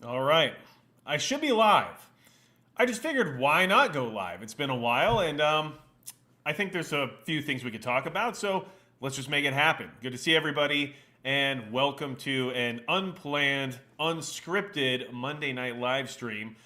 All right. I should be live. I just figured why not go live? It's been a while, and I think there's a few things we could talk about, so let's just make it happen. Good to see everybody, and welcome to an unplanned, unscripted Monday night live stream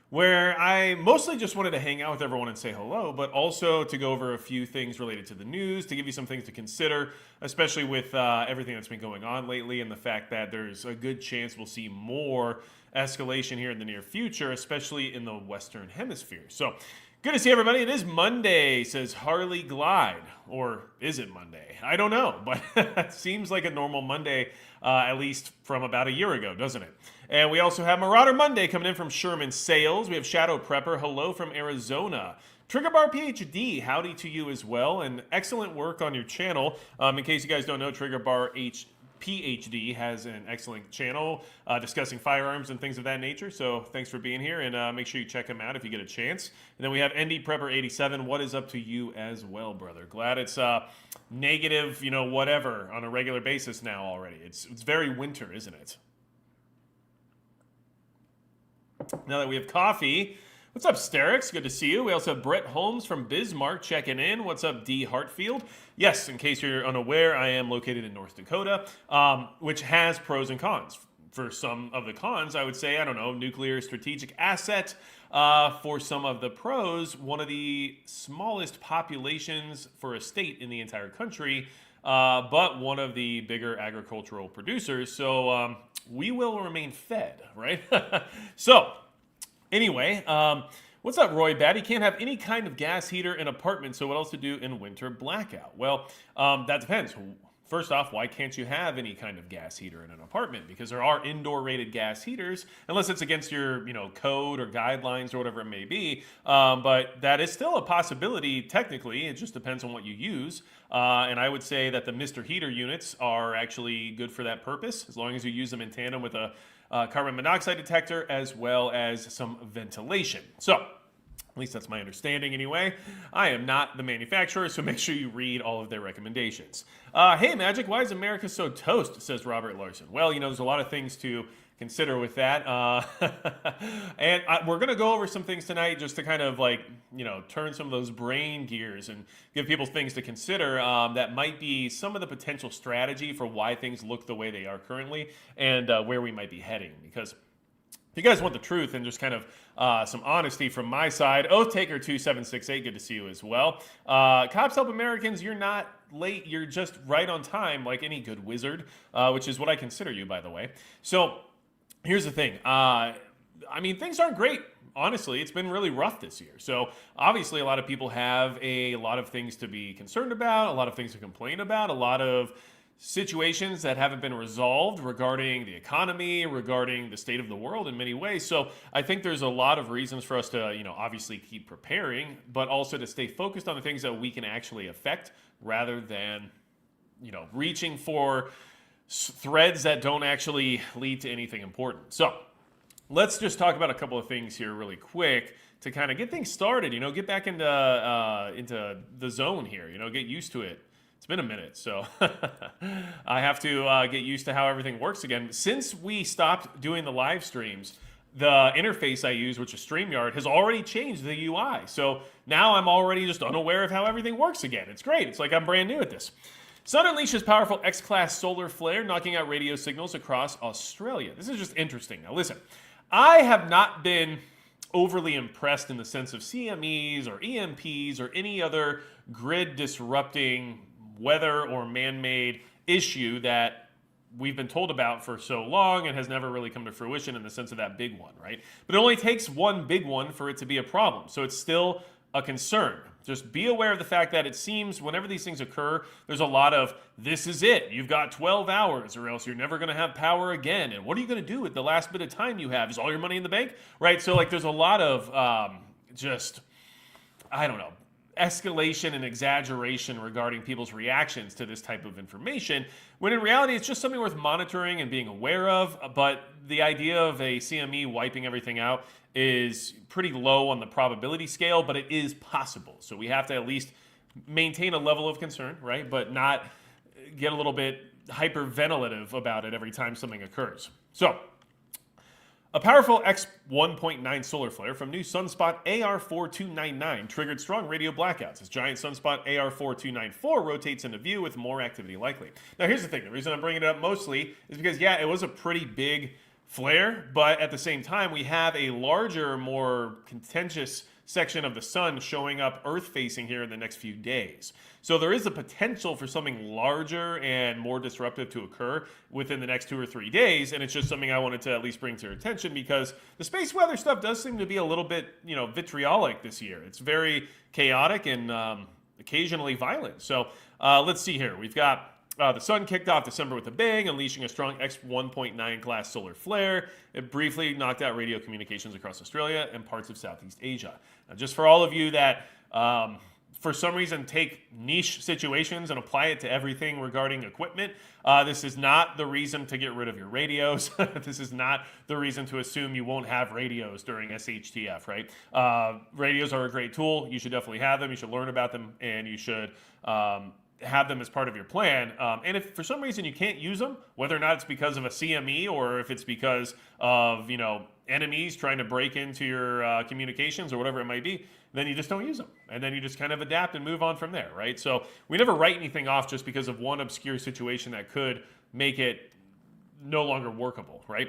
where I mostly just wanted to hang out with everyone and say hello, but also to go over a few things related to the news, to give you some things to consider, especially with everything that's been going on lately and the fact that there's a good chance we'll see more escalation here in the near future, especially in the Western Hemisphere. So, good to see everybody. It is Monday, says Harley Glide. Or is it Monday? I don't know, but it seems like a normal Monday, at least from about a year ago, doesn't it? And we also have Marauder Monday coming in from Sherman Sales. We have Shadow Prepper, hello from Arizona. Trigger Bar PhD, howdy to you as well, and excellent work on your channel. In case you guys don't know, Trigger Bar PhD has an excellent channel discussing firearms and things of that nature. So thanks for being here, and make sure you check him out if you get a chance. And then we have ND Prepper 87. What is up to you as well, brother? Glad it's negative, whatever on a regular basis now already. It's very winter, isn't it? Now that we have coffee, what's up, Sterix? Good to see you. We also have Brett Holmes from Bismarck checking in. What's up, D. Hartfield? Yes, in case you're unaware, I am located in North Dakota, which has pros and cons. For some of the cons, I would say, nuclear strategic asset. For some of the pros, one of the smallest populations for a state in the entire country, but one of the bigger agricultural producers. So we will remain fed, right? So, anyway, what's up, Roy Batty? Can't have any kind of gas heater in apartment, so what else to do in winter blackout? Well, that depends. First off, why can't you have any kind of gas heater in an apartment? Because there are indoor rated gas heaters, unless it's against your code or guidelines or whatever it may be. But that is still a possibility technically. It just depends on what you use. And I would say that the Mr. Heater units are actually good for that purpose, as long as you use them in tandem with a carbon monoxide detector as well as some ventilation. So, at least that's my understanding anyway. I am not the manufacturer, so make sure you read all of their recommendations. Hey, Magic, why is America so toast, says Robert Larson. Well, there's a lot of things to consider with that. And we're going to go over some things tonight just to kind of turn some of those brain gears and give people things to consider that might be some of the potential strategy for why things look the way they are currently and where we might be heading. Because if you guys want the truth and just kind of some honesty from my side, Oath Taker 2768, good to see you as well. Cops Help Americans, you're not late, you're just right on time like any good wizard, which is what I consider you, by the way. So here's the thing. Things aren't great. Honestly, it's been really rough this year. So obviously a lot of people have a lot of things to be concerned about, a lot of things to complain about, a lot of situations that haven't been resolved regarding the economy, regarding the state of the world in many ways. So I think there's a lot of reasons for us to, obviously keep preparing, but also to stay focused on the things that we can actually affect rather than, reaching for threads that don't actually lead to anything important. So let's just talk about a couple of things here really quick to kind of get things started, get back into the zone here, get used to it. It's been a minute, so I have to get used to how everything works again. Since we stopped doing the live streams, the interface I use, which is StreamYard, has already changed the UI. So now I'm already just unaware of how everything works again. It's great. It's like I'm brand new at this. Sun unleashes powerful X-class solar flare, knocking out radio signals across Australia. This is just interesting. Now listen, I have not been overly impressed in the sense of CMEs or EMPs or any other grid disrupting weather or man-made issue that we've been told about for so long and has never really come to fruition in the sense of that big one, right? But it only takes one big one for it to be a problem. So it's still a concern. Just be aware of the fact that it seems whenever these things occur, there's a lot of, this is it. You've got 12 hours or else you're never going to have power again. And what are you going to do with the last bit of time you have? Is all your money in the bank? Right? So there's a lot of escalation and exaggeration regarding people's reactions to this type of information, when in reality it's just something worth monitoring and being aware of. But the idea of a CME wiping everything out is pretty low on the probability scale, but it is possible. So we have to at least maintain a level of concern, right? But not get a little bit hyperventilative about it every time something occurs. So A powerful X1.9 solar flare from new sunspot AR4299 triggered strong radio blackouts as giant sunspot AR4294 rotates into view with more activity likely. Now, here's the thing. The reason I'm bringing it up mostly is because, yeah, it was a pretty big flare, but at the same time, we have a larger, more contentious section of the sun showing up Earth-facing here in the next few days. So there is a potential for something larger and more disruptive to occur within the next 2 or 3 days, and it's just something I wanted to at least bring to your attention because the space weather stuff does seem to be a little bit, vitriolic this year. It's very chaotic and occasionally violent. So let's see here. We've got the sun kicked off December with a bang, unleashing a strong X1.9 class solar flare. It briefly knocked out radio communications across Australia and parts of Southeast Asia. Now, just for all of you that, for some reason, take niche situations and apply it to everything regarding equipment, this is not the reason to get rid of your radios. This is not the reason to assume you won't have radios during SHTF, right? Radios are a great tool. You should definitely have them. You should learn about them, and you should have them as part of your plan. And if for some reason you can't use them, whether or not it's because of a CME or if it's because of, enemies trying to break into your communications or whatever it might be, then you just don't use them. And then you just kind of adapt and move on from there, right? So we never write anything off just because of one obscure situation that could make it no longer workable, right?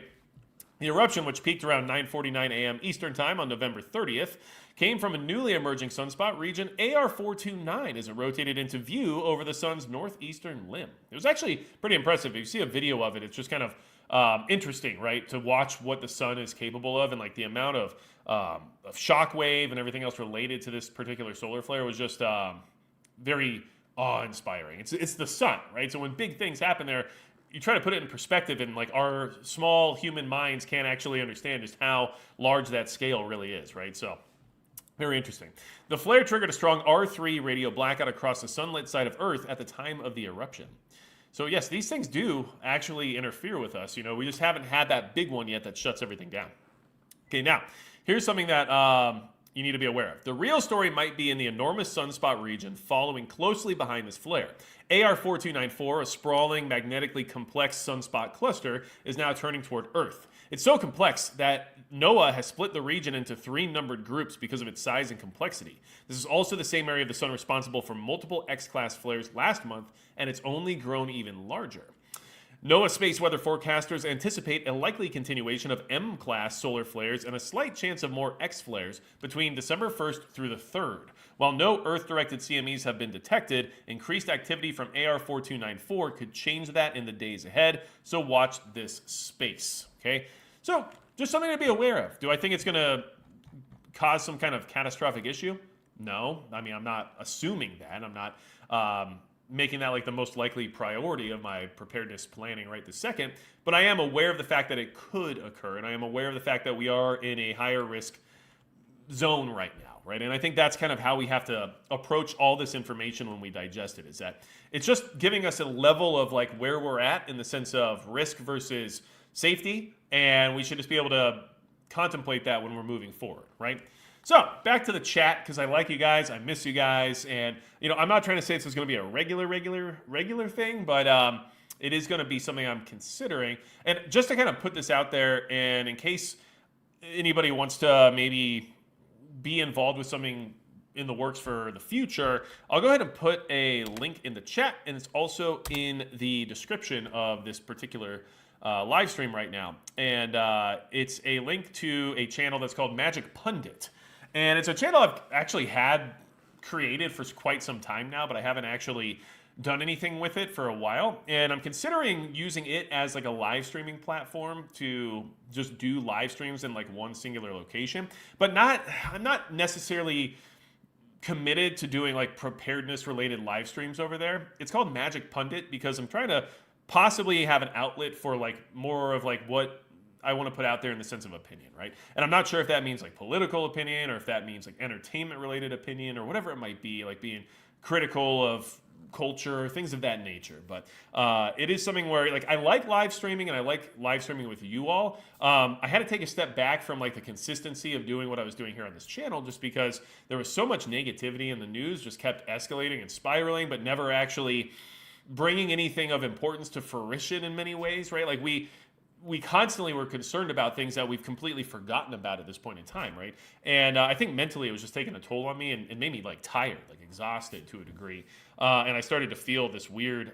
The eruption, which peaked around 9:49 a.m. Eastern Time on November 30th, came from a newly emerging sunspot region AR429 as it rotated into view over the sun's northeastern limb. It was actually pretty impressive. If you see a video of it, it's just kind of interesting, right, to watch what the sun is capable of, and like the amount of shock wave and everything else related to this particular solar flare was just very awe-inspiring. It's the sun, right? So when big things happen there, you try to put it in perspective, and like our small human minds can't actually understand just how large that scale really is, right? So very interesting. The flare triggered a strong R3 radio blackout across the sunlit side of Earth at the time of the eruption. So yes, these things do actually interfere with us. We just haven't had that big one yet that shuts everything down. Okay, now, here's something that you need to be aware of. The real story might be in the enormous sunspot region following closely behind this flare. AR4294, a sprawling, magnetically complex sunspot cluster, is now turning toward Earth. It's so complex that NOAA has split the region into 3 numbered groups because of its size and complexity. This is also the same area of the sun responsible for multiple X-class flares last month, and it's only grown even larger. NOAA space weather forecasters anticipate a likely continuation of M-class solar flares and a slight chance of more X flares between December 1st through the 3rd. While no Earth-directed CMEs have been detected, increased activity from AR4294 could change that in the days ahead, so watch this space, okay? So, just something to be aware of. Do I think it's going to cause some kind of catastrophic issue? No. I mean, I'm not assuming that. I'm not making that like the most likely priority of my preparedness planning right this second, but I am aware of the fact that it could occur, and I am aware of the fact that we are in a higher risk zone right now, right? And I think that's kind of how we have to approach all this information when we digest it, is that it's just giving us a level of like where we're at in the sense of risk versus safety, and we should just be able to contemplate that when we're moving forward, right? So, back to the chat, because I like you guys, I miss you guys, and, I'm not trying to say this is going to be a regular thing, but it is going to be something I'm considering. And just to kind of put this out there, and in case anybody wants to maybe be involved with something in the works for the future, I'll go ahead and put a link in the chat, and it's also in the description of this particular live stream right now. And it's a link to a channel that's called Magic Pundit. And it's a channel I've actually had created for quite some time now, but I haven't actually done anything with it for a while. And I'm considering using it as like a live streaming platform to just do live streams in like one singular location. But I'm not necessarily committed to doing like preparedness related live streams over there. It's called Magic Pundit because I'm trying to possibly have an outlet for like more of like what I want to put out there in the sense of opinion, right? And I'm not sure if that means like political opinion or if that means like entertainment related opinion or whatever it might be, like being critical of culture, things of that nature. But it is something where like I like live streaming and I like live streaming with you all. I had to take a step back from like the consistency of doing what I was doing here on this channel just because there was so much negativity in the news, just kept escalating and spiraling, but never actually bringing anything of importance to fruition in many ways, right? Like we constantly were concerned about things that we've completely forgotten about at this point in time, right? And I think mentally it was just taking a toll on me and made me like tired, like exhausted to a degree. And I started to feel this weird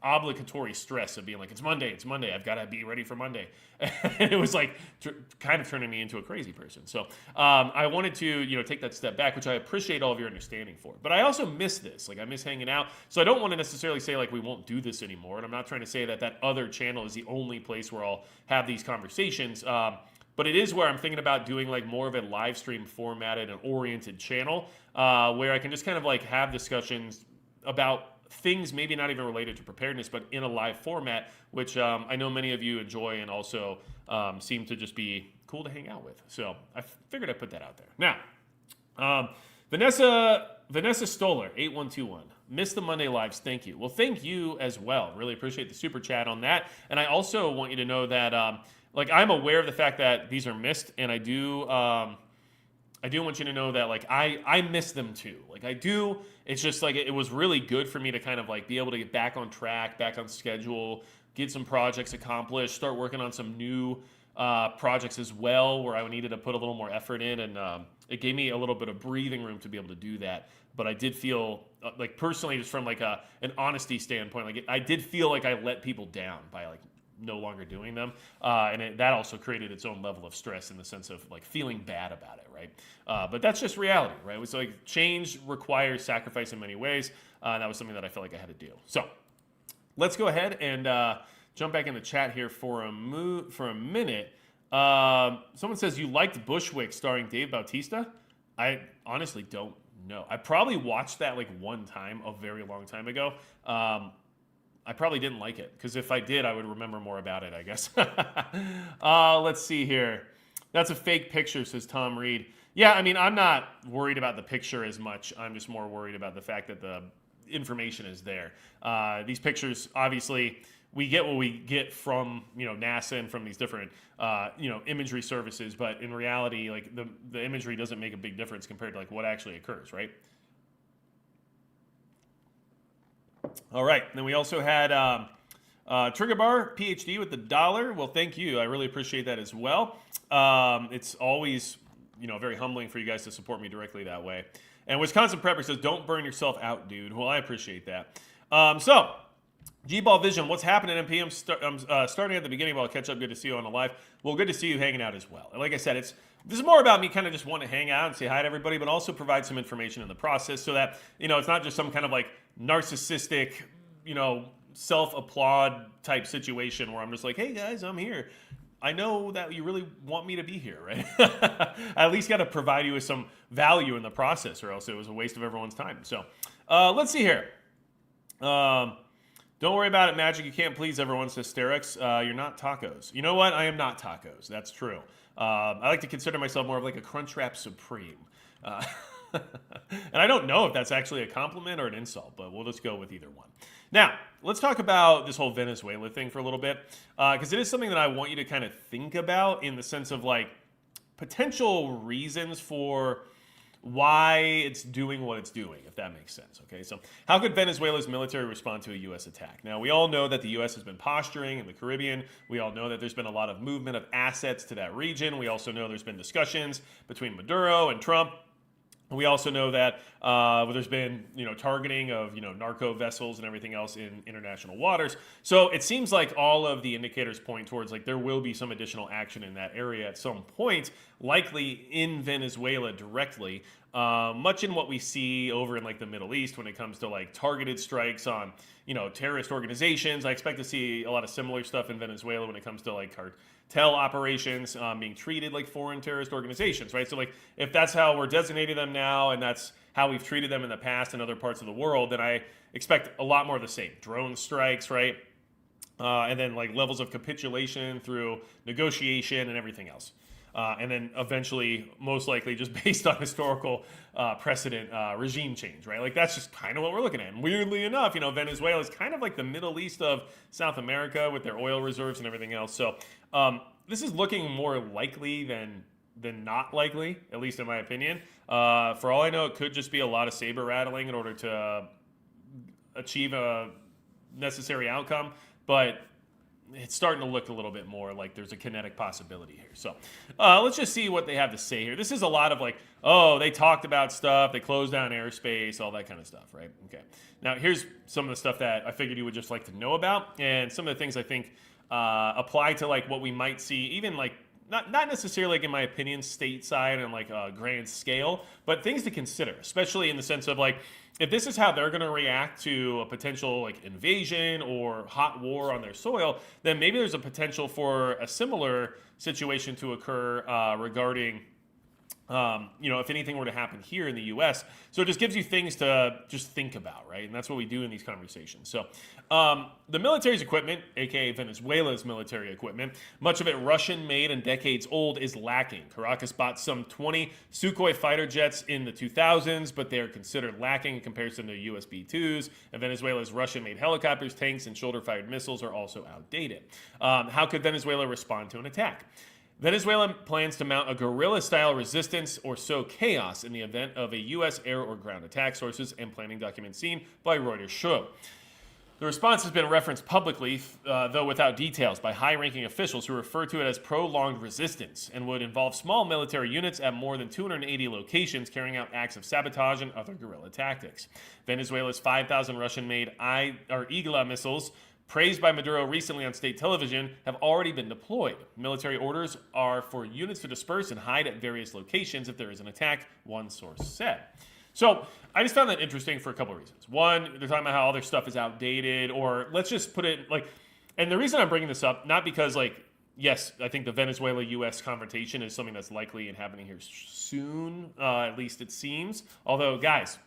obligatory stress of being like, it's Monday, I've got to be ready for Monday. And it was like kind of turning me into a crazy person. So I wanted to, take that step back, which I appreciate all of your understanding for. But I also miss this. Like, I miss hanging out. So I don't want to necessarily say like we won't do this anymore. And I'm not trying to say that that other channel is the only place where I'll have these conversations. But it is where I'm thinking about doing like more of a live stream formatted and oriented channel where I can just kind of like have discussions about things maybe not even related to preparedness, but in a live format, which I know many of you enjoy and also seem to just be cool to hang out with. So I figured I'd put that out there. Now, Vanessa Stoller, 8121. Missed the Monday lives. Thank you. Well, thank you as well. Really appreciate the super chat on that. And I also want you to know that I'm aware of the fact that these are missed, and I do want you to know that like I miss them too. Like I do. It's just like it was really good for me to kind of like be able to get back on track, back on schedule, get some projects accomplished, start working on some new projects as well where I needed to put a little more effort in, and it gave me a little bit of breathing room to be able to do that. But I did feel like personally, just from like an honesty standpoint, like I did feel like I let people down by like no longer doing them, and that also created its own level of stress in the sense of like feeling bad about it, right? But that's just reality, right? It's like change requires sacrifice in many ways, and that was something that I felt like I had to do. So let's go ahead and jump back in the chat here for a minute. Someone says you liked Bushwick starring Dave Bautista. I honestly don't know. I probably watched that like one time a very long time ago. I probably didn't like it, because if I did, I would remember more about it, I guess. Let's see here. That's a fake picture, says Tom Reed. Yeah, I mean, I'm not worried about the picture as much. I'm just more worried about the fact that the information is there. These pictures, obviously, we get what we get from NASA and from these different imagery services, but in reality, like the imagery doesn't make a big difference compared to like what actually occurs, right? All right, then we also had Trigger Bar PhD with the $1. Well, thank you. I really appreciate that as well. It's always very humbling for you guys to support me directly that way. And Wisconsin Prepper says, "Don't burn yourself out, dude." Well, I appreciate that. So, G-Ball Vision, what's happening in PM? Starting at the beginning, but I'll catch up. Good to see you on the live. Well, good to see you hanging out as well. And like I said, this is more about me kind of just wanting to hang out and say hi to everybody, but also provide some information in the process so that, it's not just some kind of like narcissistic, self-applaud type situation where I'm just like, hey guys, I'm here. I know that you really want me to be here, right? I at least got to provide you with some value in the process, or else it was a waste of everyone's time. So let's see here. Don't worry about it, Magic. You can't please everyone, says Sterix. You're not tacos. You know what? I am not tacos. That's true. I like to consider myself more of like a Crunchwrap Supreme. And I don't know if that's actually a compliment or an insult, but we'll just go with either one. Now, let's talk about this whole Venezuela thing for a little bit, because it is something that I want you to kind of think about in the sense of like potential reasons for why it's doing what it's doing, if that makes sense. Okay, so how could Venezuela's military respond to a U.S. attack? Now, we all know that the U.S. has been posturing in the Caribbean. We all know that there's been a lot of movement of assets to that region. We also know there's been discussions between Maduro and Trump. We also know that there's been, targeting of, narco vessels and everything else in international waters. So it seems like all of the indicators point towards like there will be some additional action in that area at some point, likely in Venezuela directly, much in what we see over in like the Middle East when it comes to like targeted strikes on, terrorist organizations. I expect to see a lot of similar stuff in Venezuela when it comes to like cartel operations being treated like foreign terrorist organizations, right? So like if that's how we're designating them now and that's how we've treated them in the past in other parts of the world, then I expect a lot more of the same. Drone strikes, right? And then like levels of capitulation through negotiation and everything else. And then eventually, most likely, just based on historical precedent, regime change, right? Like that's just kind of what we're looking at. And weirdly enough, Venezuela is kind of like the Middle East of South America with their oil reserves and everything else. So this is looking more likely than not likely, at least in my opinion. For all I know, it could just be a lot of saber rattling in order to achieve a necessary outcome. But it's starting to look a little bit more like there's a kinetic possibility here. So let's just see what they have to say here. This is a lot of like, oh, they talked about stuff, they closed down airspace, all that kind of stuff, right? Okay. Now, here's some of the stuff that I figured you would just like to know about, and some of the things I think apply to like what we might see, even like not necessarily, like, in my opinion, stateside and like a grand scale, but things to consider, especially in the sense of like, if this is how they're going to react to a potential like invasion or hot war on their soil, then maybe there's a potential for a similar situation to occur regarding if anything were to happen here in the U.S. So it just gives you things to just think about, right? And that's what we do in these conversations. So the military's equipment, aka Venezuela's military equipment, much of it Russian-made and decades old, is lacking. Caracas bought some 20 Sukhoi fighter jets in the 2000s, but they are considered lacking in comparison to US B-2s. And Venezuela's Russian-made helicopters, tanks, and shoulder-fired missiles are also outdated. How could Venezuela respond to an attack? Venezuela plans to mount a guerrilla-style resistance or sow chaos in the event of a U.S. air or ground attack, sources and planning documents seen by Reuters show. The response has been referenced publicly, though without details, by high-ranking officials who refer to it as prolonged resistance and would involve small military units at more than 280 locations carrying out acts of sabotage and other guerrilla tactics. Venezuela's 5,000 Russian-made Igla missiles, praised by Maduro recently on state television, have already been deployed. Military orders are for units to disperse and hide at various locations if there is an attack, one source said. So I just found that interesting for a couple of reasons. One, they're talking about how all their stuff is outdated, or let's just put it like, and the reason I'm bringing this up, not because like, yes, I think the Venezuela-U.S. confrontation is something that's likely and happening here soon, at least it seems. Although, guys,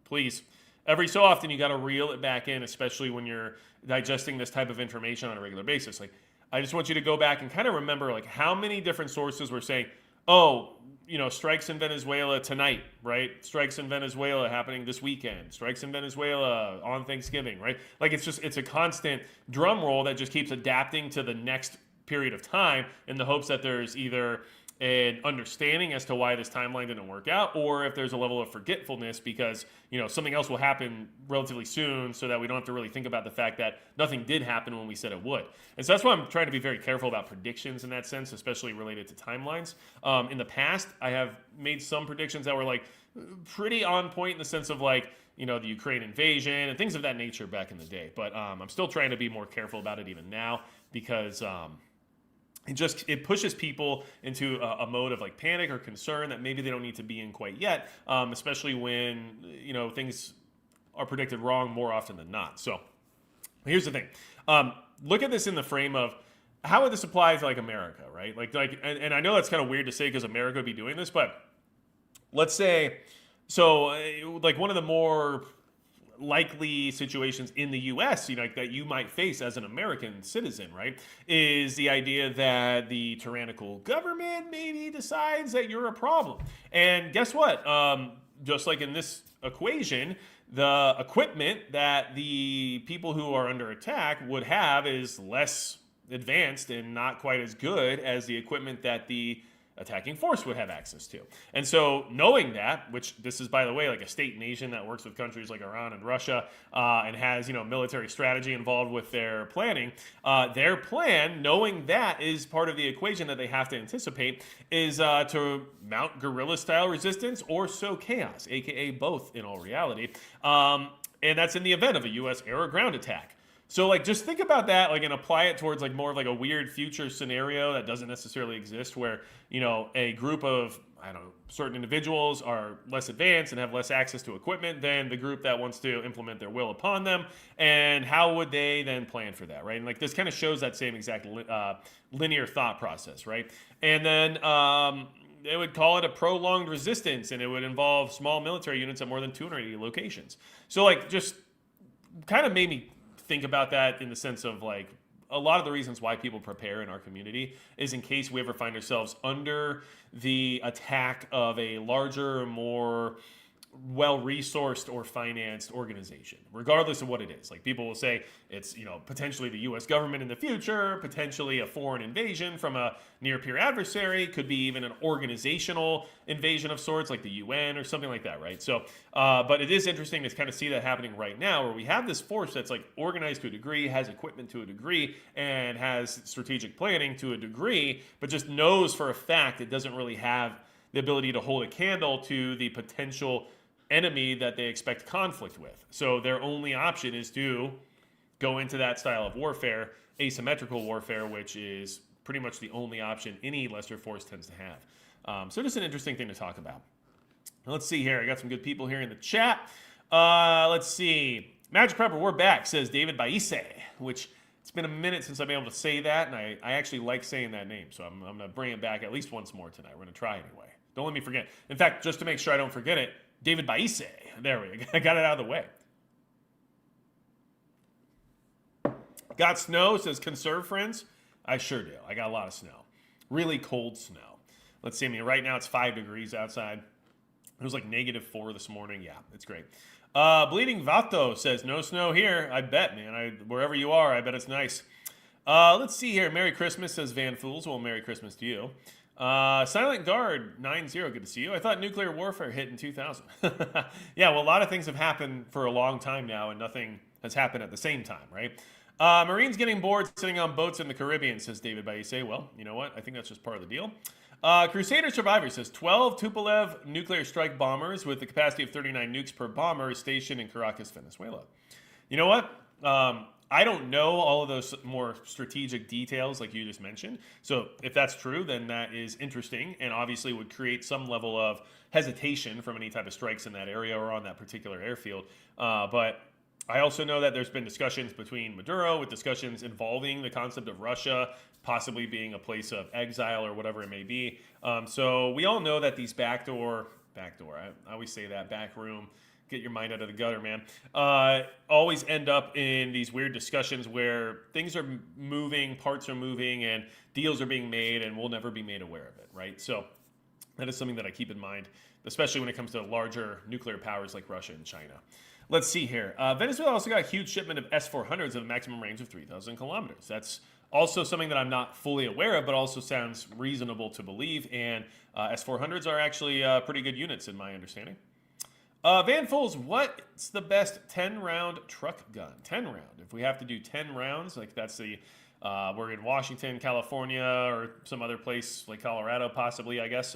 please, every so often you got to reel it back in, especially when you're digesting this type of information on a regular basis. Like, I just want you to go back and kind of remember like how many different sources were saying, oh, strikes in Venezuela tonight, right? Strikes in Venezuela happening this weekend. Strikes in Venezuela on Thanksgiving, right? Like, it's a constant drum roll that just keeps adapting to the next period of time in the hopes that there's either an understanding as to why this timeline didn't work out, or if there's a level of forgetfulness because something else will happen relatively soon, so that we don't have to really think about the fact that nothing did happen when we said it would. And so that's why I'm trying to be very careful about predictions in that sense, especially related to timelines. In the past, I have made some predictions that were like pretty on point in the sense of like the Ukraine invasion and things of that nature back in the day. But I'm still trying to be more careful about it even now because it pushes people into a mode of like panic or concern that maybe they don't need to be in quite yet, especially when things are predicted wrong more often than not. So here's the thing: look at this in the frame of how would this apply to like America, right? And I know that's kind of weird to say because America would be doing this, but let's say like one of the more likely situations in the U.S., that you might face as an American citizen, right, is the idea that the tyrannical government maybe decides that you're a problem. And guess what? Just like in this equation, the equipment that the people who are under attack would have is less advanced and not quite as good as the equipment that the attacking force would have access to. And so knowing that, which this is, by the way, like a state nation that works with countries like Iran and Russia and has, military strategy involved with their planning, their plan, knowing that is part of the equation that they have to anticipate, is to mount guerrilla-style resistance or sow chaos, aka both in all reality. And that's in the event of a U.S. air or ground attack. So like just think about that and apply it towards like more of like a weird future scenario that doesn't necessarily exist where, a group of, certain individuals are less advanced and have less access to equipment than the group that wants to implement their will upon them. And how would they then plan for that, right? And like this kind of shows that same exact linear thought process, right? And then they would call it a prolonged resistance, and it would involve small military units at more than 280 locations. So like just kind of made me think about that in the sense of like a lot of the reasons why people prepare in our community is in case we ever find ourselves under the attack of a larger, more well-resourced or financed organization, regardless of what it is. Like people will say it's, potentially the U.S. government in the future, potentially a foreign invasion from a near-peer adversary, could be even an organizational invasion of sorts, like the UN or something like that, right? So, but it is interesting to kind of see that happening right now, where we have this force that's like organized to a degree, has equipment to a degree, and has strategic planning to a degree, but just knows for a fact it doesn't really have the ability to hold a candle to the potential enemy that they expect conflict with. So their only option is to go into that style of warfare, asymmetrical warfare, which is pretty much the only option any lesser force tends to have. So just an interesting thing to talk about. Let's see here. I got some good people here in the chat. Let's see. Magic Prepper, we're back, says David Baise, which it's been a minute since I've been able to say that, and I actually like saying that name, so I'm going to bring it back at least once more tonight. We're going to try anyway. Don't let me forget. In fact, just to make sure I don't forget it, David Baise. There we go. I got it out of the way. Got snow, says Conserve Friends. I sure do. I got a lot of snow. Really cold snow. Let's see. I mean, right now it's 5 degrees outside. It was like -4 this morning. Yeah, it's great. Bleeding Vato says, no snow here. I bet, man. Wherever you are, I bet it's nice. Let's see here. Merry Christmas, says Van Fools. Well, Merry Christmas to you. Silent Guard 90, good to see you. I thought nuclear warfare hit in 2000. Yeah, well, a lot of things have happened for a long time now, and nothing has happened at the same time, right? Marines getting bored sitting on boats in the Caribbean, says David Baise. Well, you know what? I think that's just part of the deal. Crusader Survivor says 12 Tupolev nuclear strike bombers with the capacity of 39 nukes per bomber stationed in Caracas, Venezuela. You know what? I don't know all of those more strategic details like you just mentioned. So if that's true, then that is interesting and obviously would create some level of hesitation from any type of strikes in that area or on that particular airfield. But I also know that there's been discussions between Maduro with discussions involving the concept of Russia possibly being a place of exile or whatever it may be. So we all know that these backdoor, I always say that, back room, get your mind out of the gutter, man, always end up in these weird discussions where things are moving, parts are moving, and deals are being made, and we'll never be made aware of it, right? So that is something that I keep in mind, especially when it comes to larger nuclear powers like Russia and China. Let's see here. Venezuela also got a huge shipment of S-400s of a maximum range of 3,000 kilometers. That's also something that I'm not fully aware of, but also sounds reasonable to believe, and S-400s are actually pretty good units in my understanding. Van Fools, what's the best 10-round truck gun? 10 round. If we have to do 10 rounds, like that's the, we're in Washington, California, or some other place like Colorado, possibly, I guess,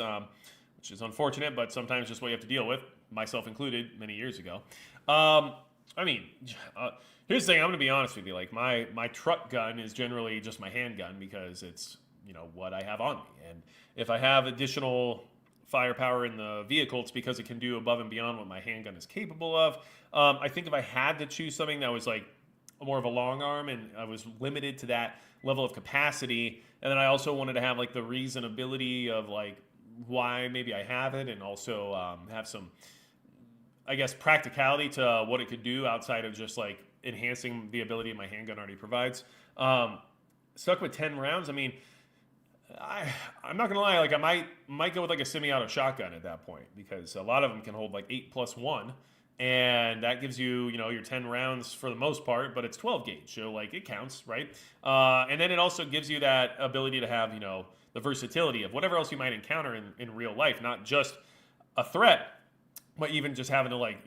which is unfortunate, but sometimes just what you have to deal with, myself included, many years ago. Here's the thing, I'm going to be honest with you. Like, my truck gun is generally just my handgun because it's, what I have on me. And if I have additional firepower in the vehicle, it's because it can do above and beyond what my handgun is capable of. I think if I had to choose something that was like more of a long arm and I was limited to that level of capacity, and then I also wanted to have like the reasonability of like why maybe I have it, and also have some, I guess, practicality to what it could do outside of just like enhancing the ability my handgun already provides. Stuck with 10 rounds. I mean, I'm not gonna lie, like I might go with like a semi-auto shotgun at that point, because a lot of them can hold like 8+1, and that gives you, your 10 rounds for the most part, but it's 12 gauge, so like it counts, right? And then it also gives you that ability to have, the versatility of whatever else you might encounter in real life, not just a threat, but even just having to like,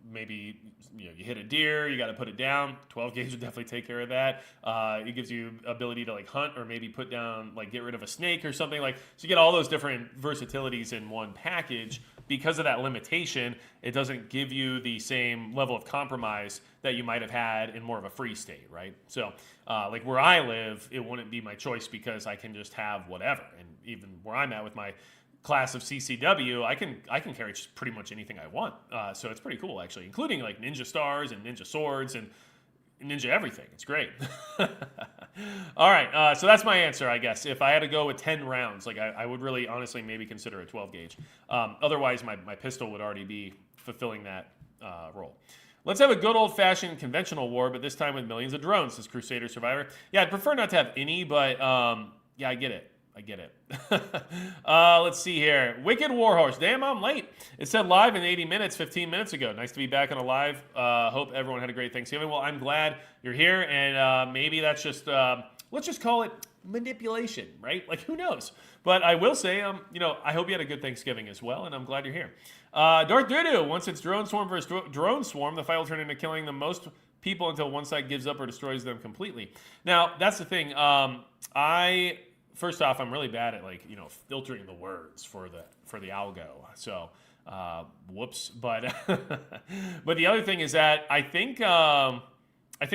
maybe, you hit a deer, you got to put it down. 12 gauge would definitely take care of that. It gives you ability to like hunt or maybe put down, like get rid of a snake or something like, so you get all those different versatilities in one package. Because of that limitation, it doesn't give you the same level of compromise that you might have had in more of a free state, right? So like where I live, it wouldn't be my choice because I can just have whatever. And even where I'm at with my class of CCW, I can carry just pretty much anything I want. So it's pretty cool, actually, including like ninja stars and ninja swords and ninja everything. It's great. All right, so that's my answer, I guess. If I had to go with 10 rounds, like I would really honestly maybe consider a 12 gauge. Otherwise, my pistol would already be fulfilling that role. Let's have a good old-fashioned conventional war, but this time with millions of drones, says Crusader Survivor. Yeah, I'd prefer not to have any, but yeah, I get it. I get it. Let's see here. Wicked Warhorse. Damn, I'm late. It said live in 80 minutes, 15 minutes ago. Nice to be back on a live. Hope everyone had a great Thanksgiving. Well, I'm glad you're here, and maybe that's just, let's just call it manipulation, right? Like, who knows? But I will say, I hope you had a good Thanksgiving as well, and I'm glad you're here. Darth Dudu. Once it's drone swarm versus drone swarm, the fight will turn into killing the most people until one side gives up or destroys them completely. Now, that's the thing. First off, I'm really bad at filtering the words for the algo. So, whoops. But but the other thing is that I think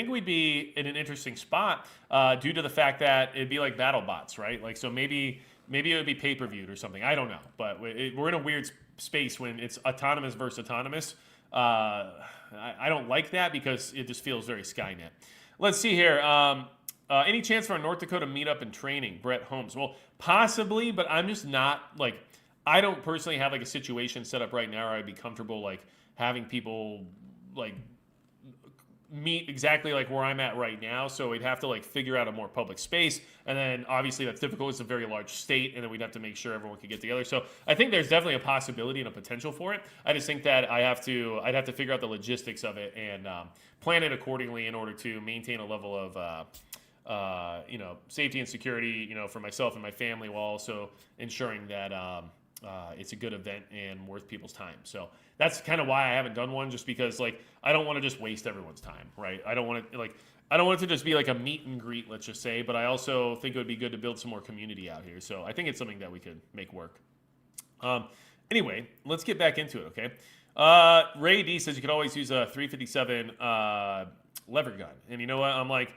we'd be in an interesting spot due to the fact that it'd be like battle bots, right? Like, so maybe it would be pay-per-viewed or something. I don't know. But we're in a weird space when it's autonomous versus autonomous. I don't like that because it just feels very Skynet. Let's see here. Any chance for a North Dakota meetup and training? Brett Holmes. Well, possibly, but I'm just not, I don't personally have, a situation set up right now where I'd be comfortable, having people, meet exactly, where I'm at right now. So we'd have to, figure out a more public space. And then, obviously, that's difficult. It's a very large state, and then we'd have to make sure everyone could get together. So I think there's definitely a possibility and a potential for it. I just think that I'd have to figure out the logistics of it and plan it accordingly in order to maintain a level of safety and security, for myself and my family, while also ensuring that it's a good event and worth people's time. So that's kind of why I haven't done one, just because I don't want to just waste everyone's time, right? I don't want it to just be like a meet and greet, let's just say, but I also think it would be good to build some more community out here. So I think it's something that we could make work. Anyway, let's get back into it, okay? Ray D says you could always use a 357 lever gun. And you know what? I'm like,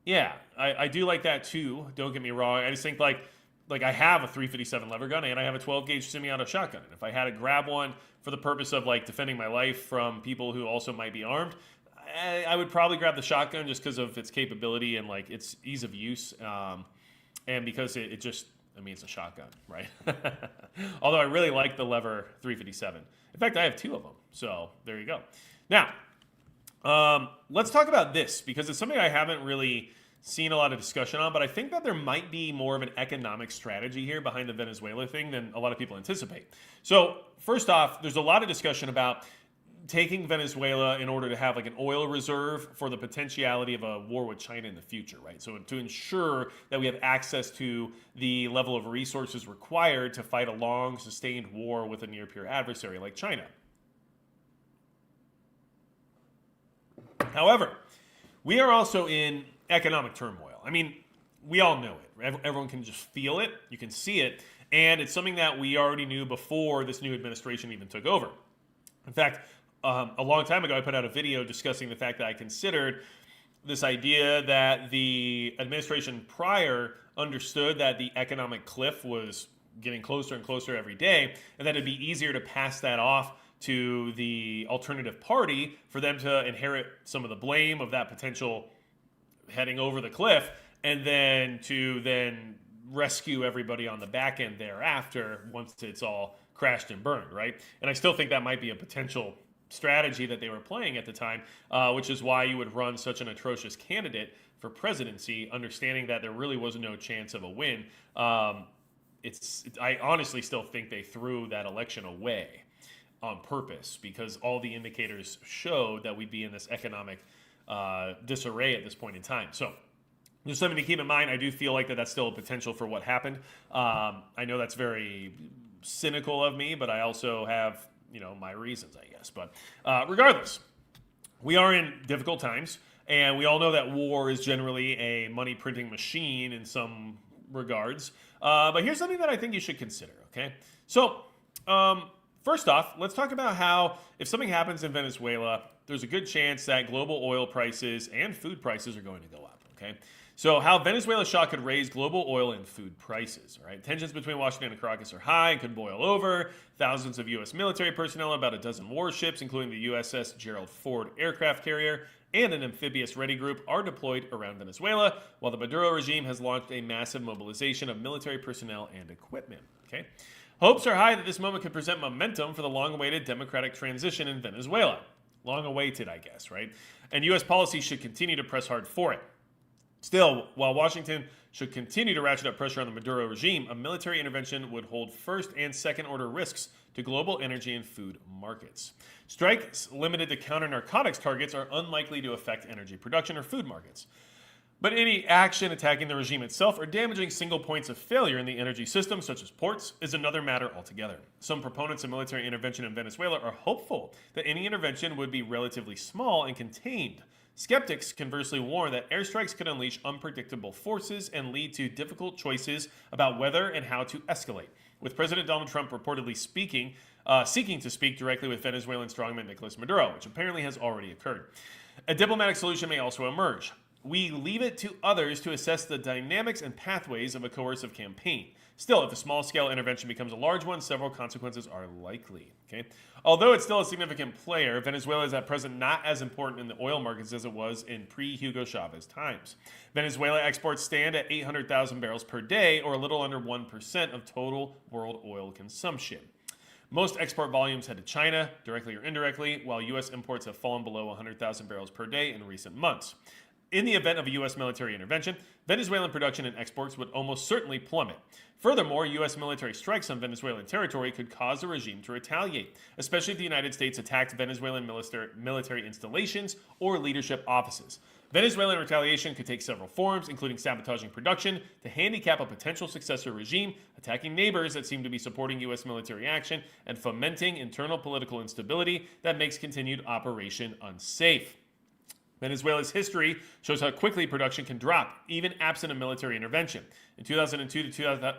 yeah, I do like that too. Don't get me wrong. I just think I have a 357 lever gun and I have a 12 gauge semi-auto shotgun. And if I had to grab one for the purpose of defending my life from people who also might be armed, I would probably grab the shotgun just because of its capability and its ease of use, and because it's a shotgun, right? Although I really like the lever 357. In fact, I have two of them. So there you go. Now, let's talk about this because it's something I haven't really seen a lot of discussion on, but I think that there might be more of an economic strategy here behind the Venezuela thing than a lot of people anticipate. So first off, there's a lot of discussion about taking Venezuela in order to have an oil reserve for the potentiality of a war with China in the future, right? So to ensure that we have access to the level of resources required to fight a long, sustained war with a near-peer adversary like China. However, we are also in economic turmoil. I mean, we all know it. Everyone can just feel it. You can see it. And it's something that we already knew before this new administration even took over. In fact, a long time ago, I put out a video discussing the fact that I considered this idea that the administration prior understood that the economic cliff was getting closer and closer every day, and that it'd be easier to pass that off to the alternative party for them to inherit some of the blame of that potential heading over the cliff, and then to rescue everybody on the back end thereafter once it's all crashed and burned, right? And I still think that might be a potential strategy that they were playing at the time, which is why you would run such an atrocious candidate for presidency, understanding that there really was no chance of a win. I honestly still think they threw that election away on purpose because all the indicators showed that we'd be in this economic disarray at this point in time. So just something to keep in mind. I do feel like that's still a potential for what happened. I know that's very cynical of me, but I also have my reasons, I guess. But regardless, we are in difficult times, and we all know that war is generally a money printing machine in some regards. But here's something that I think you should consider, okay? So first off, let's talk about how if something happens in Venezuela, there's a good chance that global oil prices and food prices are going to go up, okay? So how Venezuela's shot could raise global oil and food prices, all right? Tensions between Washington and Caracas are high and could boil over. Thousands of U.S. military personnel, about a dozen warships, including the USS Gerald Ford aircraft carrier, and an amphibious ready group are deployed around Venezuela, while the Maduro regime has launched a massive mobilization of military personnel and equipment, okay? Hopes are high that this moment could present momentum for the long-awaited democratic transition in Venezuela. Long-awaited, I guess, right? And U.S. policy should continue to press hard for it. Still, while Washington should continue to ratchet up pressure on the Maduro regime, a military intervention would hold first and second order risks to global energy and food markets. Strikes limited to counter-narcotics targets are unlikely to affect energy production or food markets. But any action attacking the regime itself or damaging single points of failure in the energy system, such as ports, is another matter altogether. Some proponents of military intervention in Venezuela are hopeful that any intervention would be relatively small and contained. Skeptics conversely warn that airstrikes could unleash unpredictable forces and lead to difficult choices about whether and how to escalate, with President Donald Trump reportedly seeking to speak directly with Venezuelan strongman Nicolas Maduro, which apparently has already occurred. A diplomatic solution may also emerge. We leave it to others to assess the dynamics and pathways of a coercive campaign. Still, if a small-scale intervention becomes a large one, several consequences are likely. Okay? Although it's still a significant player, Venezuela is at present not as important in the oil markets as it was in pre-Hugo Chavez times. Venezuela exports stand at 800,000 barrels per day, or a little under 1% of total world oil consumption. Most export volumes head to China, directly or indirectly, while U.S. imports have fallen below 100,000 barrels per day in recent months. In the event of a U.S. military intervention, Venezuelan production and exports would almost certainly plummet. Furthermore, U.S. military strikes on Venezuelan territory could cause the regime to retaliate, especially if the United States attacked Venezuelan military installations or leadership offices. Venezuelan retaliation could take several forms, including sabotaging production to handicap a potential successor regime, attacking neighbors that seem to be supporting U.S. military action, and fomenting internal political instability that makes continued operation unsafe. Venezuela's history shows how quickly production can drop, even absent a military intervention. In 2002 to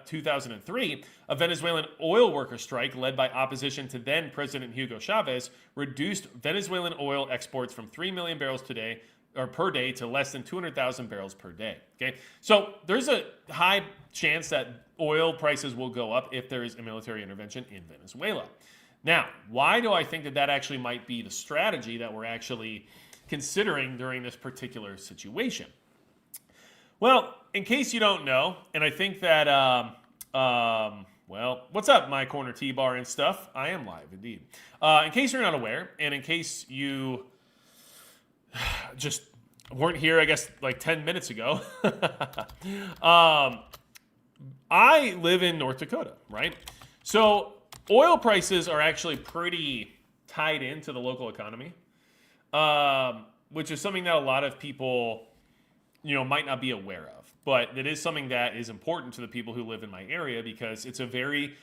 2003, a Venezuelan oil worker strike led by opposition to then President Hugo Chavez reduced Venezuelan oil exports from 3 million barrels per day to less than 200,000 barrels per day. Okay, so there's a high chance that oil prices will go up if there is a military intervention in Venezuela. Now, why do I think that actually might be the strategy that we're actually considering during this particular situation? Well, in case you don't know, and I think that, well, what's up, my corner T-bar and stuff? I am live, indeed. In case you're not aware, and in case you just weren't here, I guess, like 10 minutes ago, I live in North Dakota, right? So oil prices are actually pretty tied into the local economy. Which is something that a lot of people, might not be aware of. But it is something that is important to the people who live in my area because it's a very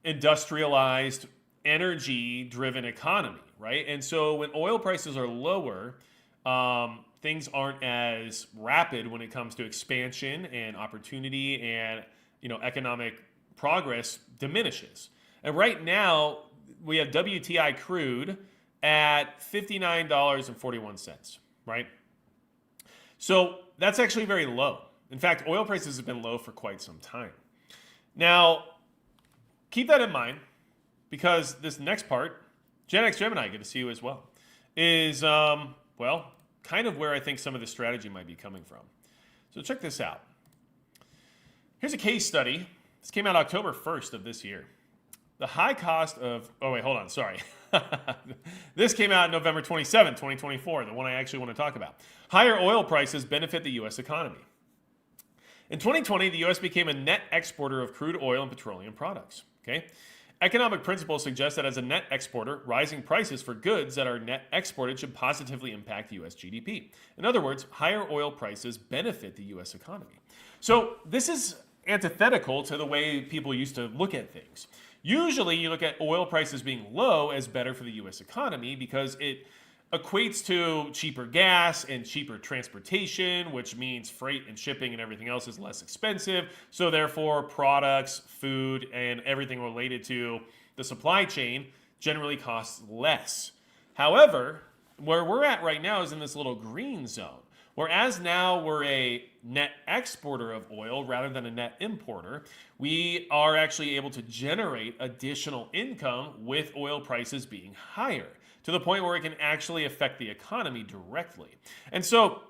industrialized, energy-driven economy, right? And so when oil prices are lower, things aren't as rapid when it comes to expansion and opportunity and, economic progress diminishes. And right now, we have WTI crude at $59.41, right? So that's actually very low. In fact, oil prices have been low for quite some time. Now, keep that in mind because this next part, Gen X Gemini, good to see you as well, is, kind of where I think some of the strategy might be coming from. So check this out. Here's a case study. This came out October 1st of this year. The high cost of, This came out November 27, 2024, the one I actually want to talk about. Higher oil prices benefit the U.S. economy. In 2020, the U.S. became a net exporter of crude oil and petroleum products. Okay? Economic principles suggest that as a net exporter, rising prices for goods that are net exported should positively impact U.S. GDP. In other words, higher oil prices benefit the U.S. economy. So this is antithetical to the way people used to look at things. Usually, you look at oil prices being low as better for the U.S. economy because it equates to cheaper gas and cheaper transportation, which means freight and shipping and everything else is less expensive. So therefore, products, food, and everything related to the supply chain generally costs less. However, where we're at right now is in this little green zone. Whereas now we're a net exporter of oil rather than a net importer, we are actually able to generate additional income with oil prices being higher to the point where it can actually affect the economy directly. And so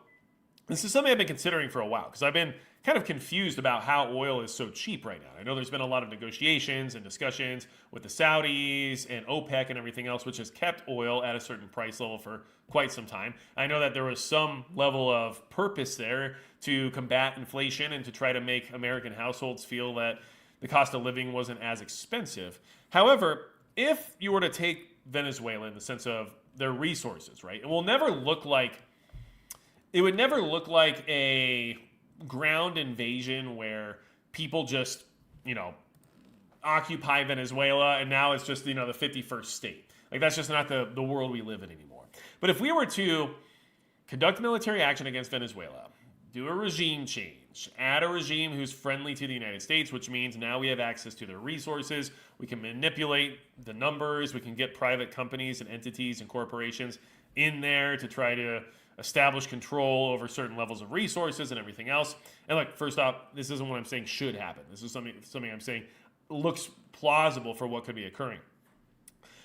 this is something I've been considering for a while because I've been kind of confused about how oil is so cheap right now. I know there's been a lot of negotiations and discussions with the Saudis and OPEC and everything else, which has kept oil at a certain price level for quite some time. I know that there was some level of purpose there to combat inflation and to try to make American households feel that the cost of living wasn't as expensive. However, if you were to take Venezuela in the sense of their resources, right, it would never look like a ground invasion where people just, occupy Venezuela and now it's just, the 51st state. Like, that's just not the world we live in anymore. But if we were to conduct military action against Venezuela, do a regime change, add a regime who's friendly to the United States, which means now we have access to their resources, we can manipulate the numbers, we can get private companies and entities and corporations in there to try to establish control over certain levels of resources and everything else. And look, first off, this isn't what I'm saying should happen. This is something I'm saying looks plausible for what could be occurring.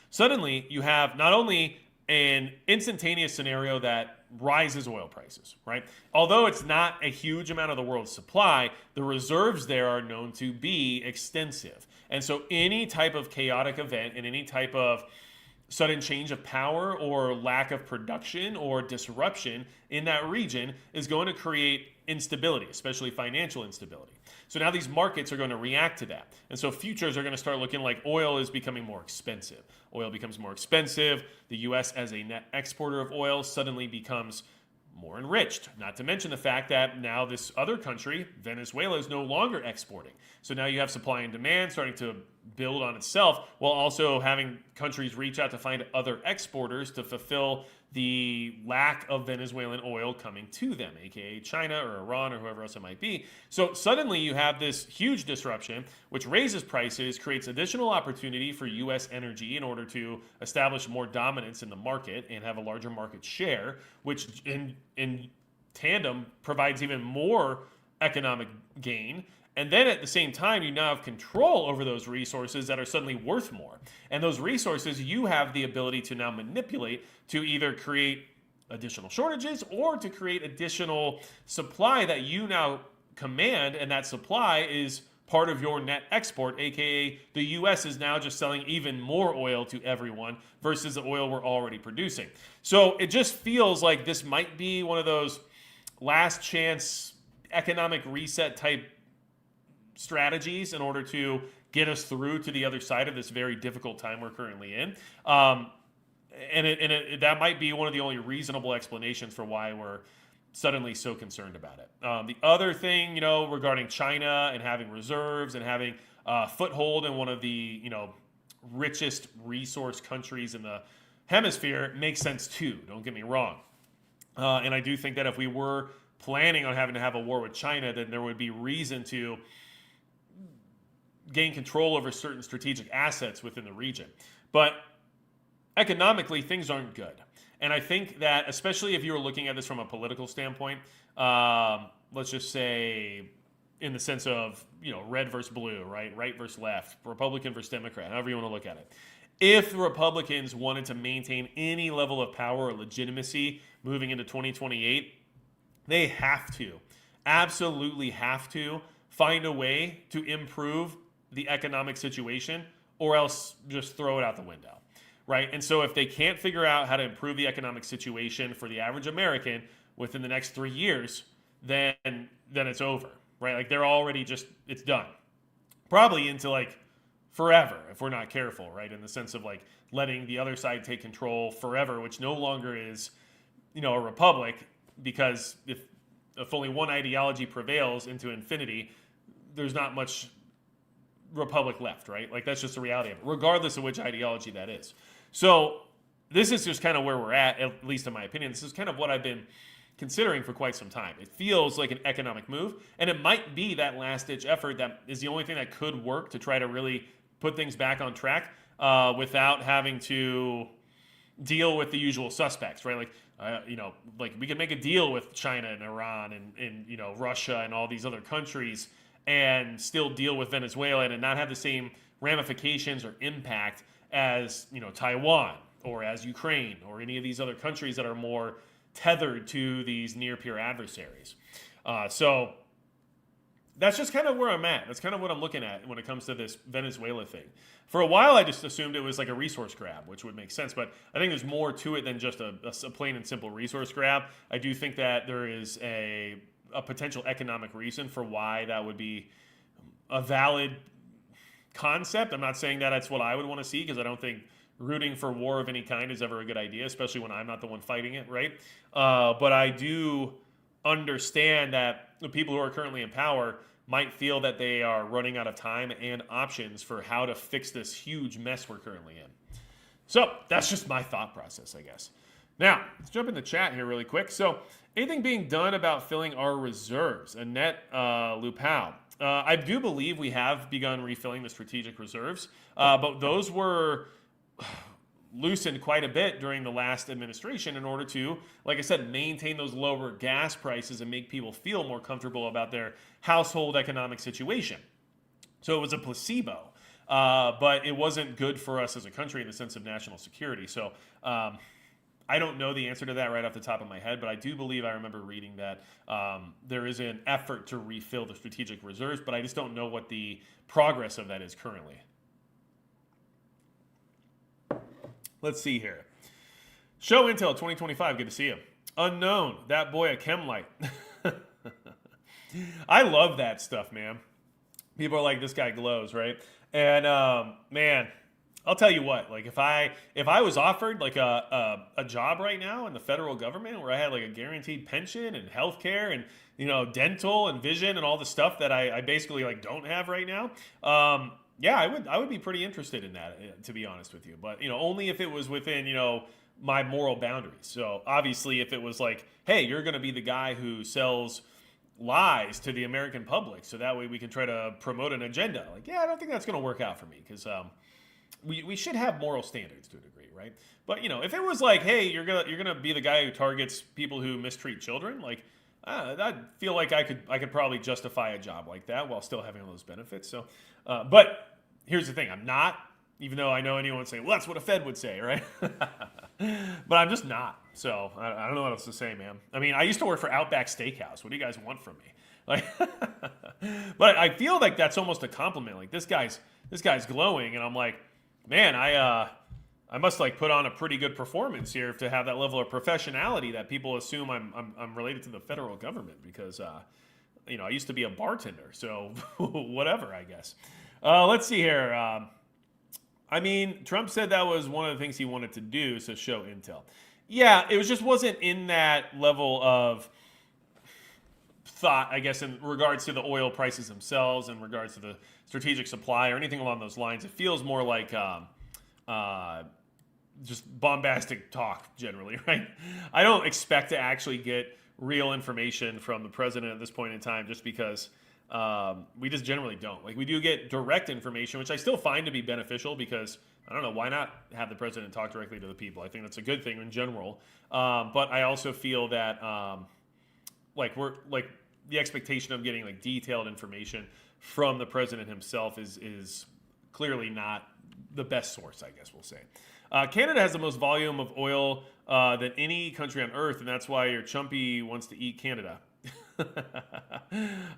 Suddenly, you have not only an instantaneous scenario that rises oil prices, right? Although it's not a huge amount of the world's supply, the reserves there are known to be extensive. And so any type of chaotic event and any type of sudden change of power or lack of production or disruption in that region is going to create instability, especially financial instability. So now these markets are going to react to that. And so futures are going to start looking like oil is becoming more expensive. Oil becomes more expensive. The U.S. as a net exporter of oil suddenly becomes more enriched. Not to mention the fact that now this other country, Venezuela, is no longer exporting. So now you have supply and demand starting to build on itself while also having countries reach out to find other exporters to fulfill the lack of Venezuelan oil coming to them, aka China or Iran or whoever else it might be. So suddenly you have this huge disruption, which raises prices, creates additional opportunity for U.S. energy in order to establish more dominance in the market and have a larger market share, which in tandem provides even more economic gain. And then at the same time, you now have control over those resources that are suddenly worth more. And those resources you have the ability to now manipulate to either create additional shortages or to create additional supply that you now command. And that supply is part of your net export, aka the US is now just selling even more oil to everyone versus the oil we're already producing. So it just feels like this might be one of those last chance economic reset type strategies in order to get us through to the other side of this very difficult time we're currently in. That might be one of the only reasonable explanations for why we're suddenly so concerned about it. The other thing, regarding China and having reserves and having a foothold in one of the, richest resource countries in the hemisphere makes sense too. Don't get me wrong. And I do think that if we were planning on having to have a war with China, then there would be reason to gain control over certain strategic assets within the region. But economically, things aren't good. And I think that, especially if you were looking at this from a political standpoint, let's just say in the sense of, red versus blue, right versus left, Republican versus Democrat, however you want to look at it. If the Republicans wanted to maintain any level of power or legitimacy moving into 2028, they have to, absolutely have to, find a way to improve the economic situation or else just throw it out the window, right? And so if they can't figure out how to improve the economic situation for the average American within the next 3 years, then it's over, right? Like they're already it's done. Probably into forever if we're not careful, right? In the sense of letting the other side take control forever, which no longer is, a republic, because if only one ideology prevails into infinity, there's not much republic left, right? That's just the reality of it, regardless of which ideology that is. So this is just kind of where we're at least in my opinion. This is kind of what I've been considering for quite some time. It feels like an economic move, and it might be that last-ditch effort that is the only thing that could work to try to really put things back on track without having to deal with the usual suspects, right? We could make a deal with China and Iran and Russia and all these other countries and still deal with Venezuela and not have the same ramifications or impact as Taiwan or as Ukraine or any of these other countries that are more tethered to these near peer adversaries. So that's just kind of where I'm at. That's kind of what I'm looking at when it comes to this Venezuela thing. For a while, I just assumed it was like a resource grab, which would make sense. But I think there's more to it than just a plain and simple resource grab. I do think that there is a potential economic reason for why that would be a valid concept. I'm not saying that that's what I would want to see, because I don't think rooting for war of any kind is ever a good idea, especially when I'm not the one fighting it, right? But I do understand that the people who are currently in power might feel that they are running out of time and options for how to fix this huge mess we're currently in. So that's just my thought process, I guess. Now, let's jump in the chat here really quick. So, anything being done about filling our reserves? Annette Lupau. I do believe we have begun refilling the strategic reserves, but those were loosened quite a bit during the last administration in order to, like I said, maintain those lower gas prices and make people feel more comfortable about their household economic situation. So it was a placebo, but it wasn't good for us as a country in the sense of national security. So I don't know the answer to that right off the top of my head, but I do believe I remember reading that there is an effort to refill the strategic reserves, but I just don't know what the progress of that is currently. Let's see here. Show Intel 2025. Good to see you. Unknown. That boy a Chemlight. I love that stuff, man. People are like, this guy glows, right? And man, I'll tell you what. Like, if I was offered like a job right now in the federal government where I had like a guaranteed pension and healthcare and dental and vision and all the stuff that I basically like don't have right now. Yeah, I would be pretty interested in that, to be honest with you. But only if it was within my moral boundaries. So obviously, if it was like, hey, you're going to be the guy who sells lies to the American public, so that way we can try to promote an agenda. Like, yeah, I don't think that's going to work out for me, because we should have moral standards to a degree, right? But if it was like, hey, you're gonna be the guy who targets people who mistreat children, like. I feel like I could probably justify a job like that while still having all those benefits. So, but here's the thing: I'm not. Even though I know anyone would say, "Well, that's what a Fed would say," right? But I'm just not. So I don't know what else to say, man. I mean, I used to work for Outback Steakhouse. What do you guys want from me? Like, but I feel like that's almost a compliment. Like this guy's glowing, and I'm like, man, I must like put on a pretty good performance here to have that level of professionality that people assume I'm related to the federal government, because I used to be a bartender, so whatever, I guess. Let's see here. I mean, Trump said that was one of the things he wanted to do, so show Intel. Yeah, it wasn't in that level of thought, I guess, in regards to the oil prices themselves, in regards to the strategic supply or anything along those lines. It feels more like just bombastic talk generally, right? I don't expect to actually get real information from the president at this point in time, just because we just generally don't. Like, we do get direct information, which I still find to be beneficial, because I don't know, why not have the president talk directly to the people? I think that's a good thing in general. But I also feel that the expectation of getting like detailed information from the president himself is clearly not the best source, I guess we'll say. Canada has the most volume of oil than any country on Earth, and that's why your Chumpy wants to eat Canada.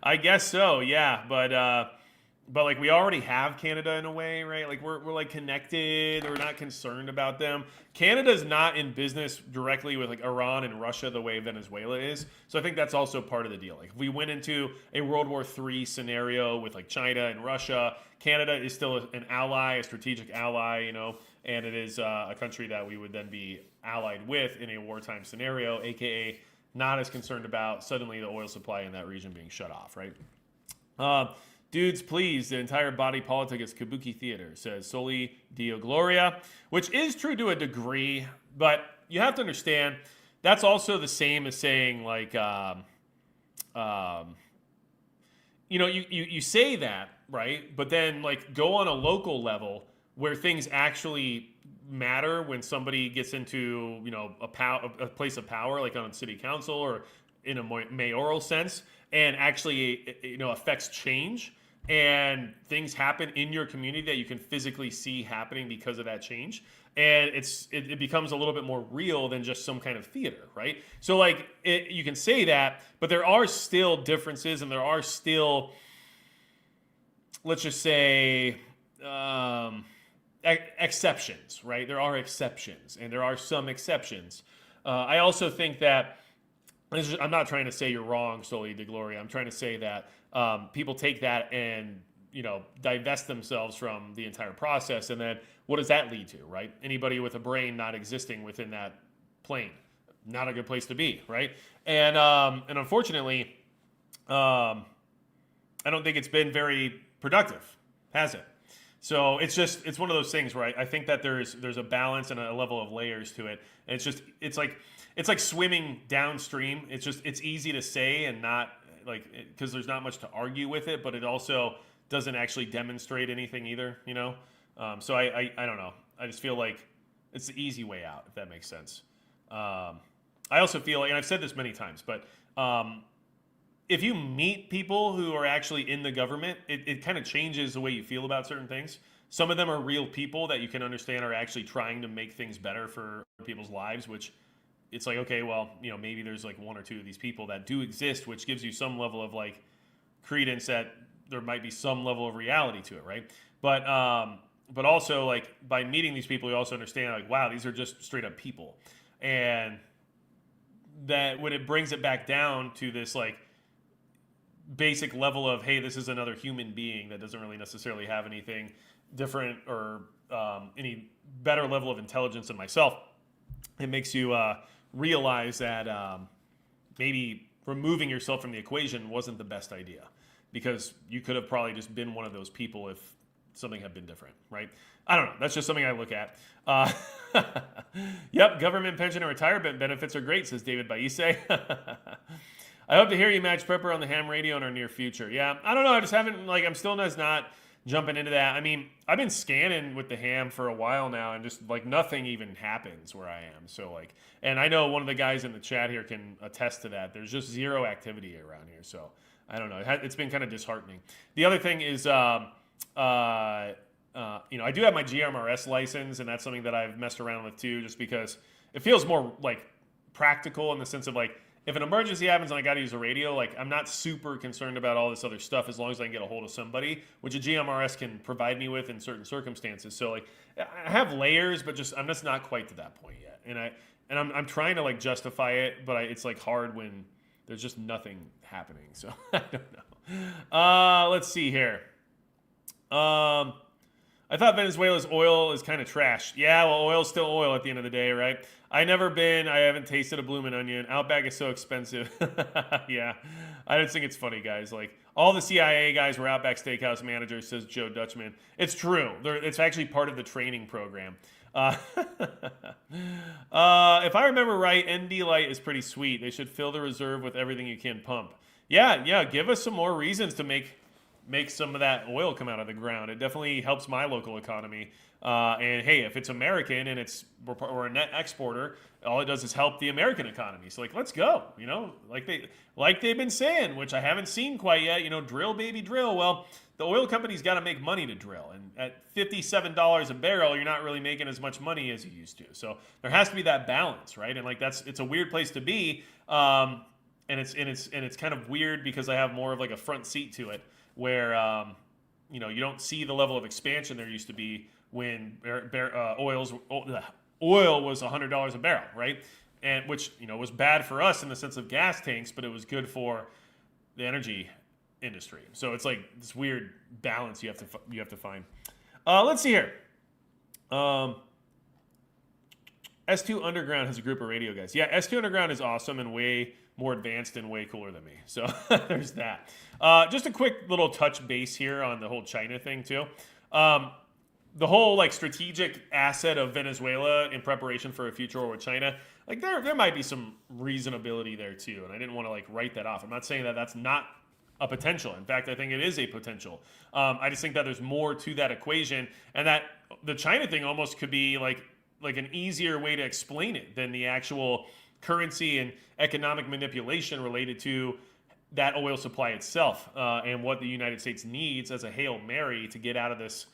I guess so, yeah. But like, we already have Canada in a way, right? Like, we're like connected. We're not concerned about them. Canada's not in business directly with like Iran and Russia the way Venezuela is. So I think that's also part of the deal. Like, if we went into a World War III scenario with like China and Russia, Canada is still an ally, a strategic ally, and it is a country that we would then be allied with in a wartime scenario, aka not as concerned about suddenly the oil supply in that region being shut off, right? Dudes, please, the entire body politic is kabuki theater, says Soli Dio Gloria, which is true to a degree, but you have to understand that's also the same as saying, like, you say that, right? But then, like, go on a local level where things actually matter when somebody gets into, a place of power, like on city council or in a mayoral sense, and actually, affects change. And things happen in your community that you can physically see happening because of that change. And it becomes a little bit more real than just some kind of theater, right? So like, you can say that, but there are still differences, and there are still let's just say, exceptions, right? There are exceptions, and there are some exceptions. I also think that I'm not trying to say you're wrong, Soli de Gloria. I'm trying to say that people take that and divest themselves from the entire process, and then what does that lead to, right? Anybody with a brain not existing within that plane, not a good place to be, right? And unfortunately, I don't think it's been very productive, has it? So it's one of those things where I think that there's a balance and a level of layers to it. And it's like swimming downstream. It's easy to say and not like, because there's not much to argue with it, but it also doesn't actually demonstrate anything either, So I don't know. I just feel like it's the easy way out, if that makes sense. I also feel like, and I've said this many times, but if you meet people who are actually in the government, it kind of changes the way you feel about certain things. Some of them are real people that you can understand are actually trying to make things better for people's lives, which it's like, okay, well, maybe there's like one or two of these people that do exist, which gives you some level of like credence that there might be some level of reality to it, right? But also like by meeting these people, you also understand like, wow, these are just straight up people. And that when it brings it back down to this like basic level of, hey, this is another human being that doesn't really necessarily have anything different or any better level of intelligence than myself, it makes you realize that maybe removing yourself from the equation wasn't the best idea, because you could have probably just been one of those people if something had been different, right? I don't know. That's just something I look at. Yep, government pension and retirement benefits are great, says David Baise. I hope to hear you match Prepper on the ham radio in our near future. Yeah, I don't know. I just haven't, like, I'm still just not jumping into that. I mean, I've been scanning with the ham for a while now, and just, like, nothing even happens where I am. So, like, and I know one of the guys in the chat here can attest to that. There's just zero activity around here. So, I don't know. It's been kind of disheartening. The other thing is, I do have my GMRS license, and that's something that I've messed around with too, just because it feels more, like, practical in the sense of, like, if an emergency happens and I got to use a radio, like, I'm not super concerned about all this other stuff as long as I can get a hold of somebody, which a GMRS can provide me with in certain circumstances. So, like, I have layers, but I'm just not quite to that point yet. And I'm trying to, like, justify it, but it's, like, hard when there's just nothing happening. So I don't know. Let's see here. I thought Venezuela's oil is kind of trash. Yeah, well, oil's still oil at the end of the day, right? I haven't tasted a bloomin' onion. Outback is so expensive. Yeah, I just think it's funny, guys. Like, all the CIA guys were Outback Steakhouse managers, says Joe Dutchman. It's true. It's actually part of the training program. If I remember right, ND Light is pretty sweet. They should fill the reserve with everything you can pump. Yeah, give us some more reasons to make some of that oil come out of the ground. It definitely helps my local economy. And hey, if it's American and we're a net exporter, all it does is help the American economy. So, like, let's go. Like they've been saying, which I haven't seen quite yet. Drill, baby, drill. Well, the oil company's got to make money to drill, and at $57 a barrel, you're not really making as much money as you used to. So there has to be that balance, right? And like it's a weird place to be. And it's kind of weird because I have more of like a front seat to it, where you don't see the level of expansion there used to be when oil was $100 a barrel, right? And which was bad for us in the sense of gas tanks, but it was good for the energy industry. So it's like this weird balance you have to find. Let's see here. S2 Underground has a group of radio guys. Yeah, S2 Underground is awesome and way more advanced and way cooler than me. So there's that. Just a quick little touch base here on the whole China thing too. The whole like strategic asset of Venezuela in preparation for a future war with China, like there might be some reasonability there too. And I didn't want to like write that off. I'm not saying that that's not a potential. In fact, I think it is a potential. I just think that there's more to that equation, and that the China thing almost could be like an easier way to explain it than the actual currency and economic manipulation related to that oil supply itself, and what the United States needs as a Hail Mary to get out of this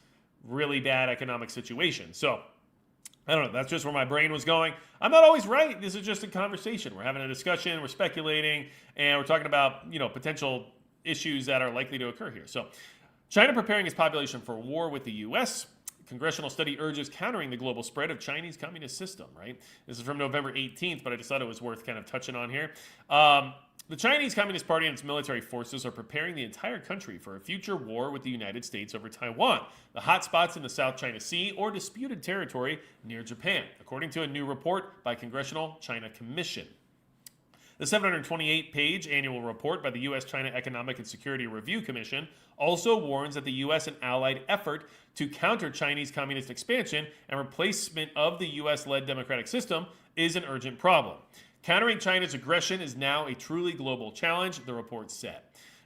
really bad economic situation. So I don't know. That's just where my brain was going. I'm not always right. This is just a conversation. We're having a discussion. We're speculating, and we're talking about potential issues that are likely to occur here. So China preparing its population for war with the U.S. Congressional study urges countering the global spread of Chinese communist system, right? This is from November 18th, but I just thought it was worth kind of touching on here. The Chinese Communist Party and its military forces are preparing the entire country for a future war with the United States over Taiwan, the hot spots in the South China Sea, or disputed territory near Japan, according to a new report by Congressional China Commission. The 728-page annual report by the U.S.-China Economic and Security Review Commission also warns that the U.S. and allied effort to counter Chinese communist expansion and replacement of the U.S.-led democratic system is an urgent problem. Countering China's aggression is now a truly global challenge, the report said,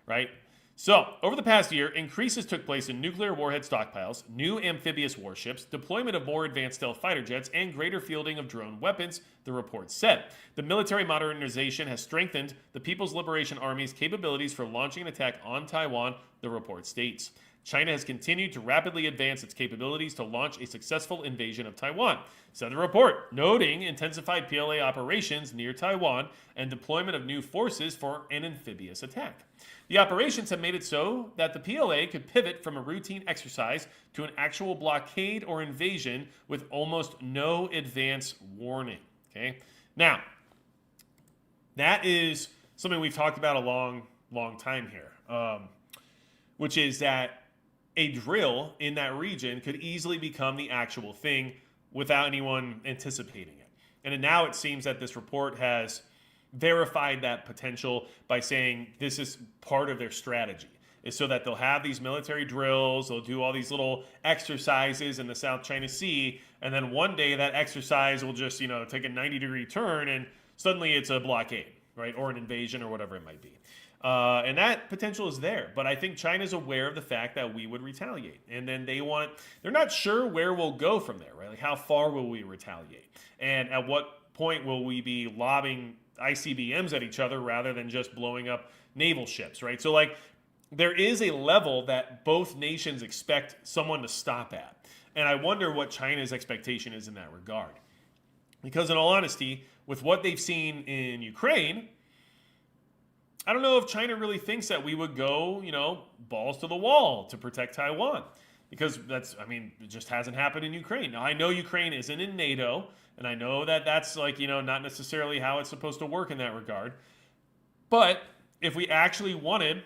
right? So, over the past year, increases took place in nuclear warhead stockpiles, new amphibious warships, deployment of more advanced stealth fighter jets, and greater fielding of drone weapons, the report said. The military modernization has strengthened the People's Liberation Army's capabilities for launching an attack on Taiwan, the report states. China has continued to rapidly advance its capabilities to launch a successful invasion of Taiwan, said the report, noting intensified PLA operations near Taiwan and deployment of new forces for an amphibious attack. The operations have made it so that the PLA could pivot from a routine exercise to an actual blockade or invasion with almost no advance warning. Okay? Now, that is something we've talked about a long time here, which is that a drill in that region could easily become the actual thing without anyone anticipating it. And now it seems that this report has verified that potential by saying this is part of their strategy, is so that they'll have these military drills, they'll do all these little exercises in the South China Sea, and then one day that exercise will just, take a 90-degree turn and suddenly it's a blockade, right? Or an invasion or whatever it might be. And that potential is there. But I think China's aware of the fact that we would retaliate. And then they're not sure where we'll go from there, right? Like how far will we retaliate? And at what point will we be lobbing ICBMs at each other rather than just blowing up naval ships, right? So there is a level that both nations expect someone to stop at. And I wonder what China's expectation is in that regard. Because in all honesty, with what they've seen in Ukraine, I don't know if China really thinks that we would go, balls to the wall to protect Taiwan. Because it just hasn't happened in Ukraine. Now, I know Ukraine isn't in NATO, and I know that that's not necessarily how it's supposed to work in that regard. But if we actually wanted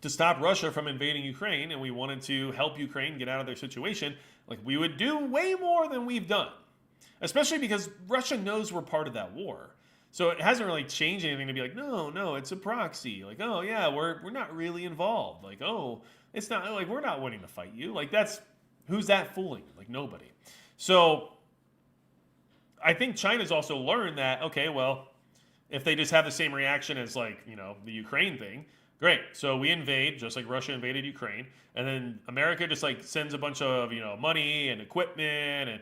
to stop Russia from invading Ukraine and we wanted to help Ukraine get out of their situation, we would do way more than we've done. Especially because Russia knows we're part of that war. So it hasn't really changed anything to be like, no, it's a proxy. Oh yeah, we're not really involved. It's not we're not wanting to fight you. Who's that fooling? Nobody. So I think China's also learned that, okay, well, if they just have the same reaction as the Ukraine thing, great. So we invade just like Russia invaded Ukraine, and then America just sends a bunch of money and equipment and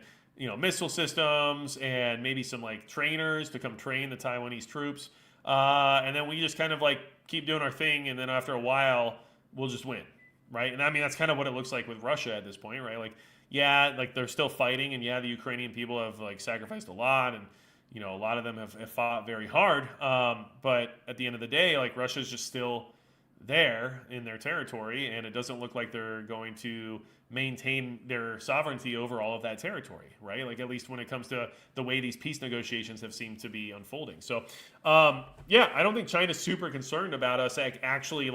missile systems and maybe some trainers to come train the Taiwanese troops. And then we just kind of keep doing our thing. And then after a while, we'll just win. Right. And that's kind of what it looks like with Russia at this point. Right. They're still fighting. And the Ukrainian people have sacrificed a lot. And, a lot of them have fought very hard. But at the end of the day, Russia's just still there in their territory. And it doesn't look like they're going to maintain their sovereignty over all of that territory, right? At least when it comes to the way these peace negotiations have seemed to be unfolding. So, I don't think China's super concerned about us actually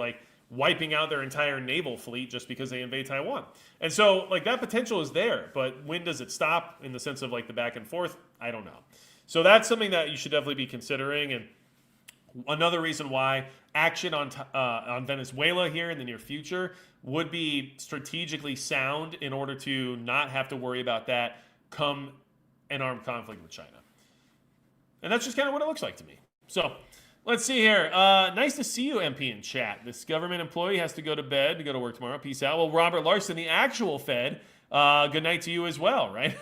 wiping out their entire naval fleet just because they invade Taiwan. And so, that potential is there, but when does it stop in the sense of the back and forth? I don't know. So that's something that you should definitely be considering. And another reason why action on Venezuela here in the near future would be strategically sound in order to not have to worry about that come an armed conflict with China. And that's just kind of what it looks like to me. So let's see here. Nice to see you, MP, in chat. This government employee has to go to bed to go to work tomorrow. Peace out. Well, Robert Larson, the actual Fed, good night to you as well, right?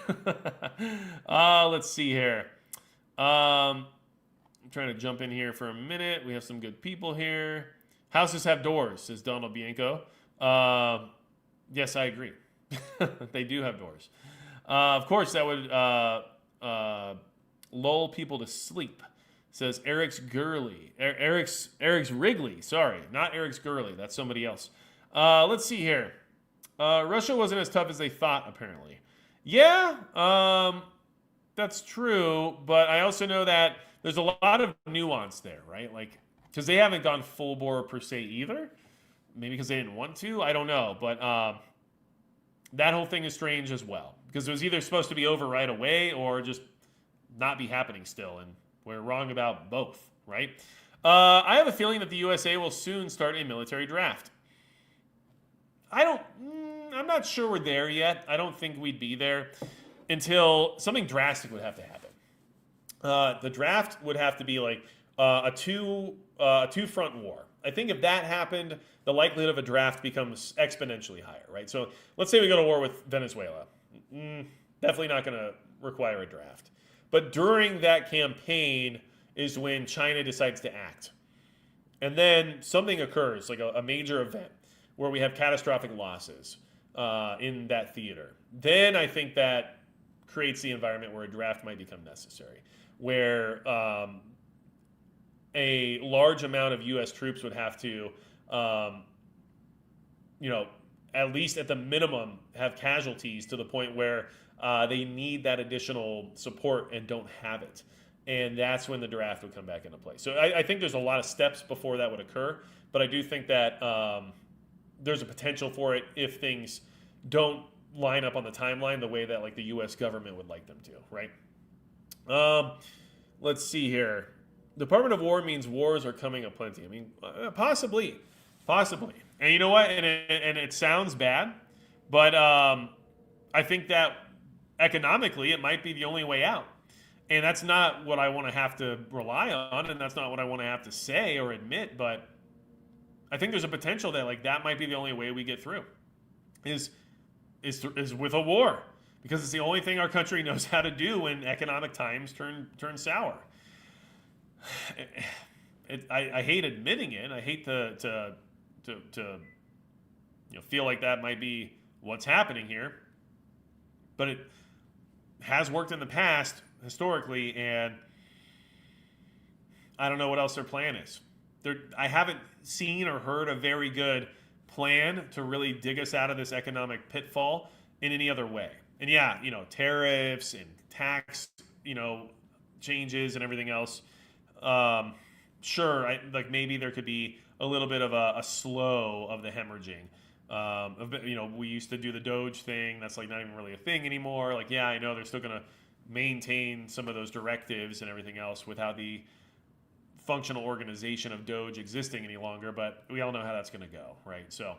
Let's see here. I'm trying to jump in here for a minute. We have some good people here. Houses have doors, says Donald Bianco. Yes, I agree. They do have doors. Of course, that would lull people to sleep, says Eric's Gurley. Eric's Wrigley. Sorry, not Eric's Gurley. That's somebody else. Let's see here. Russia wasn't as tough as they thought, apparently. Yeah, that's true, but I also know that there's a lot of nuance there, right? Like, because they haven't gone full bore per se either. Maybe because they didn't want to. I don't know, but that whole thing is strange as well because it was either supposed to be over right away or just not be happening still, and we're wrong about both, right? I have a feeling that the USA will soon start a military draft. I'm not sure we're there yet. I don't think we'd be there until something drastic would have to happen. The draft would have to be like a two front war. I think if that happened, the likelihood of a draft becomes exponentially higher, right? So let's say we go to war with Venezuela. Definitely not going to require a draft. But during that campaign is when China decides to act. And then something occurs, like a major event, where we have catastrophic losses in that theater. Then I think that creates the environment where a draft might become necessary, where a large amount of U.S. troops would have to, at least at the minimum, have casualties to the point where they need that additional support and don't have it. And that's when the draft would come back into play. So I think there's a lot of steps before that would occur, but I do think that there's a potential for it if things don't line up on the timeline the way that like the U.S. government would like them to, right? Let's see here. Department of War means wars are coming aplenty. I mean, possibly. And you know what? And it sounds bad, but I think that economically it might be the only way out. And that's not what I want to have to rely on, and that's not what I want to have to say or admit, but I think there's a potential that like that might be the only way we get through is with a war, because it's the only thing our country knows how to do when economic times turn sour. I hate admitting it. I hate to feel like that might be what's happening here, but it has worked in the past historically, and I don't know what else their plan is. I haven't seen or heard a very good plan to really dig us out of this economic pitfall in any other way. And yeah, tariffs and tax, changes and everything else. Sure, maybe there could be a little bit of a slow of the hemorrhaging. We used to do the Doge thing. That's like not even really a thing anymore. Like, yeah, I know they're still going to maintain some of those directives and everything else without the functional organization of Doge existing any longer, but we all know how that's going to go, right? So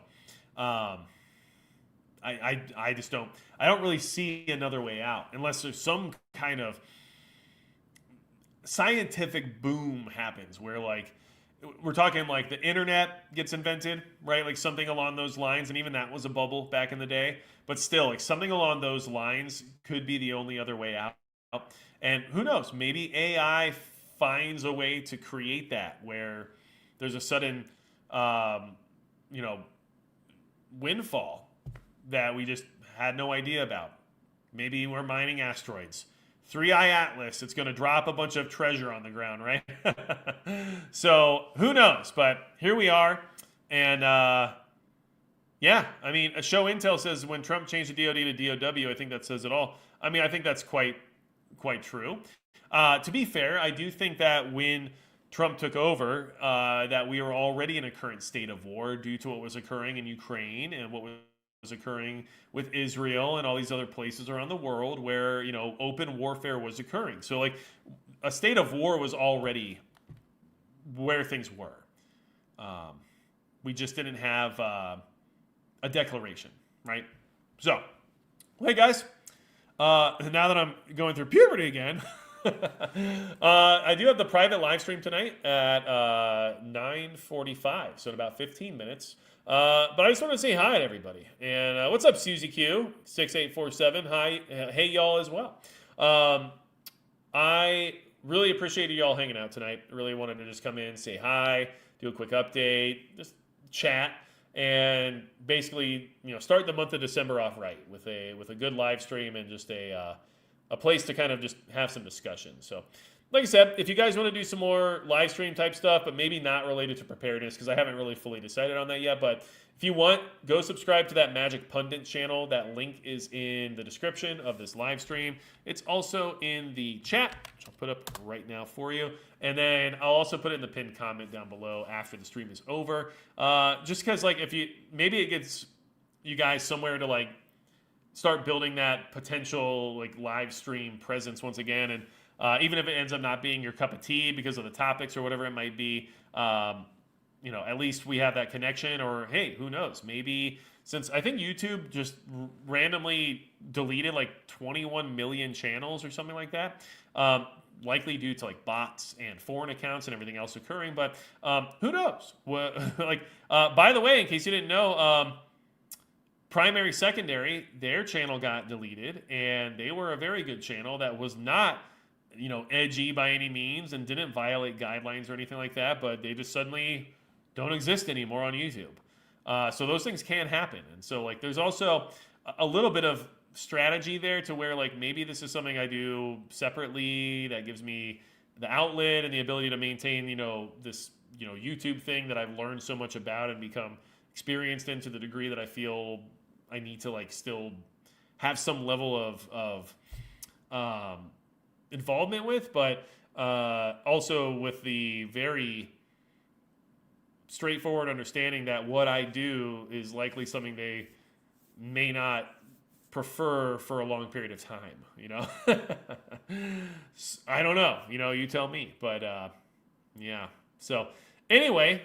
I don't really see another way out unless there's some kind of scientific boom happens where like we're talking like the internet gets invented, right? Like something along those lines, and even that was a bubble back in the day, but still like something along those lines could be the only other way out. And who knows, maybe AI finds a way to create that where there's a sudden windfall that we just had no idea about. Maybe we're mining asteroids. 3i Atlas, it's going to drop a bunch of treasure on the ground, right? So who knows? But here we are. And yeah, I mean, a show intel says when Trump changed the DOD to DOW, I think that says it all. I mean, I think that's quite true. To be fair, I do think that when Trump took over, that we were already in a current state of war due to what was occurring in Ukraine and what was occurring with Israel and all these other places around the world where, open warfare was occurring. So like a state of war was already where things were. We just didn't have a declaration, right? So, hey guys, now that I'm going through puberty again, I do have the private live stream tonight at 9:45, so in about 15 minutes. But I just want to say hi to everybody. And what's up, Susie Q 6847? Hi, hey y'all as well. I really appreciated y'all hanging out tonight. Really wanted to just come in, say hi, do a quick update, just chat, and basically, start the month of December off right with a good live stream and just a place to kind of just have some discussion. So like I said, if you guys want to do some more live stream type stuff, but maybe not related to preparedness, because I haven't really fully decided on that yet. But if you want, go subscribe to that Magic Pundit channel. That link is in the description of this live stream. It's also in the chat, which I'll put up right now for you. And then I'll also put it in the pinned comment down below after the stream is over. Just because, like, if you maybe it gets you guys somewhere to like start building that potential like live stream presence once again, and even if it ends up not being your cup of tea because of the topics or whatever it might be, at least we have that connection. Or hey, who knows? Maybe since I think YouTube just randomly deleted like 21 million channels or something like that, likely due to like bots and foreign accounts and everything else occurring. But who knows? By the way, in case you didn't know. Primary Secondary, their channel got deleted, and they were a very good channel that was not, edgy by any means and didn't violate guidelines or anything like that, but they just suddenly don't exist anymore on YouTube. So those things can happen. And so, like, there's also a little bit of strategy there to where, like, maybe this is something I do separately that gives me the outlet and the ability to maintain, this, YouTube thing that I've learned so much about and become experienced in to the degree that I feel I need to like still have some level of involvement with, but also with the very straightforward understanding that what I do is likely something they may not prefer for a long period of time. I don't know. You tell me. But yeah. So anyway,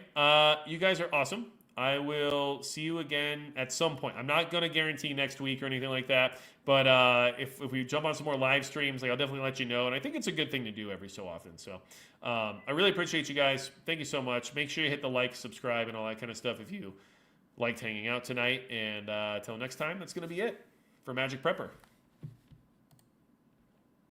you guys are awesome. I will see you again at some point. I'm not going to guarantee next week or anything like that, but if we jump on some more live streams, like I'll definitely let you know, and I think it's a good thing to do every so often. So I really appreciate you guys. Thank you so much. Make sure you hit the like, subscribe, and all that kind of stuff if you liked hanging out tonight. And until next time, that's going to be it for Magic Prepper.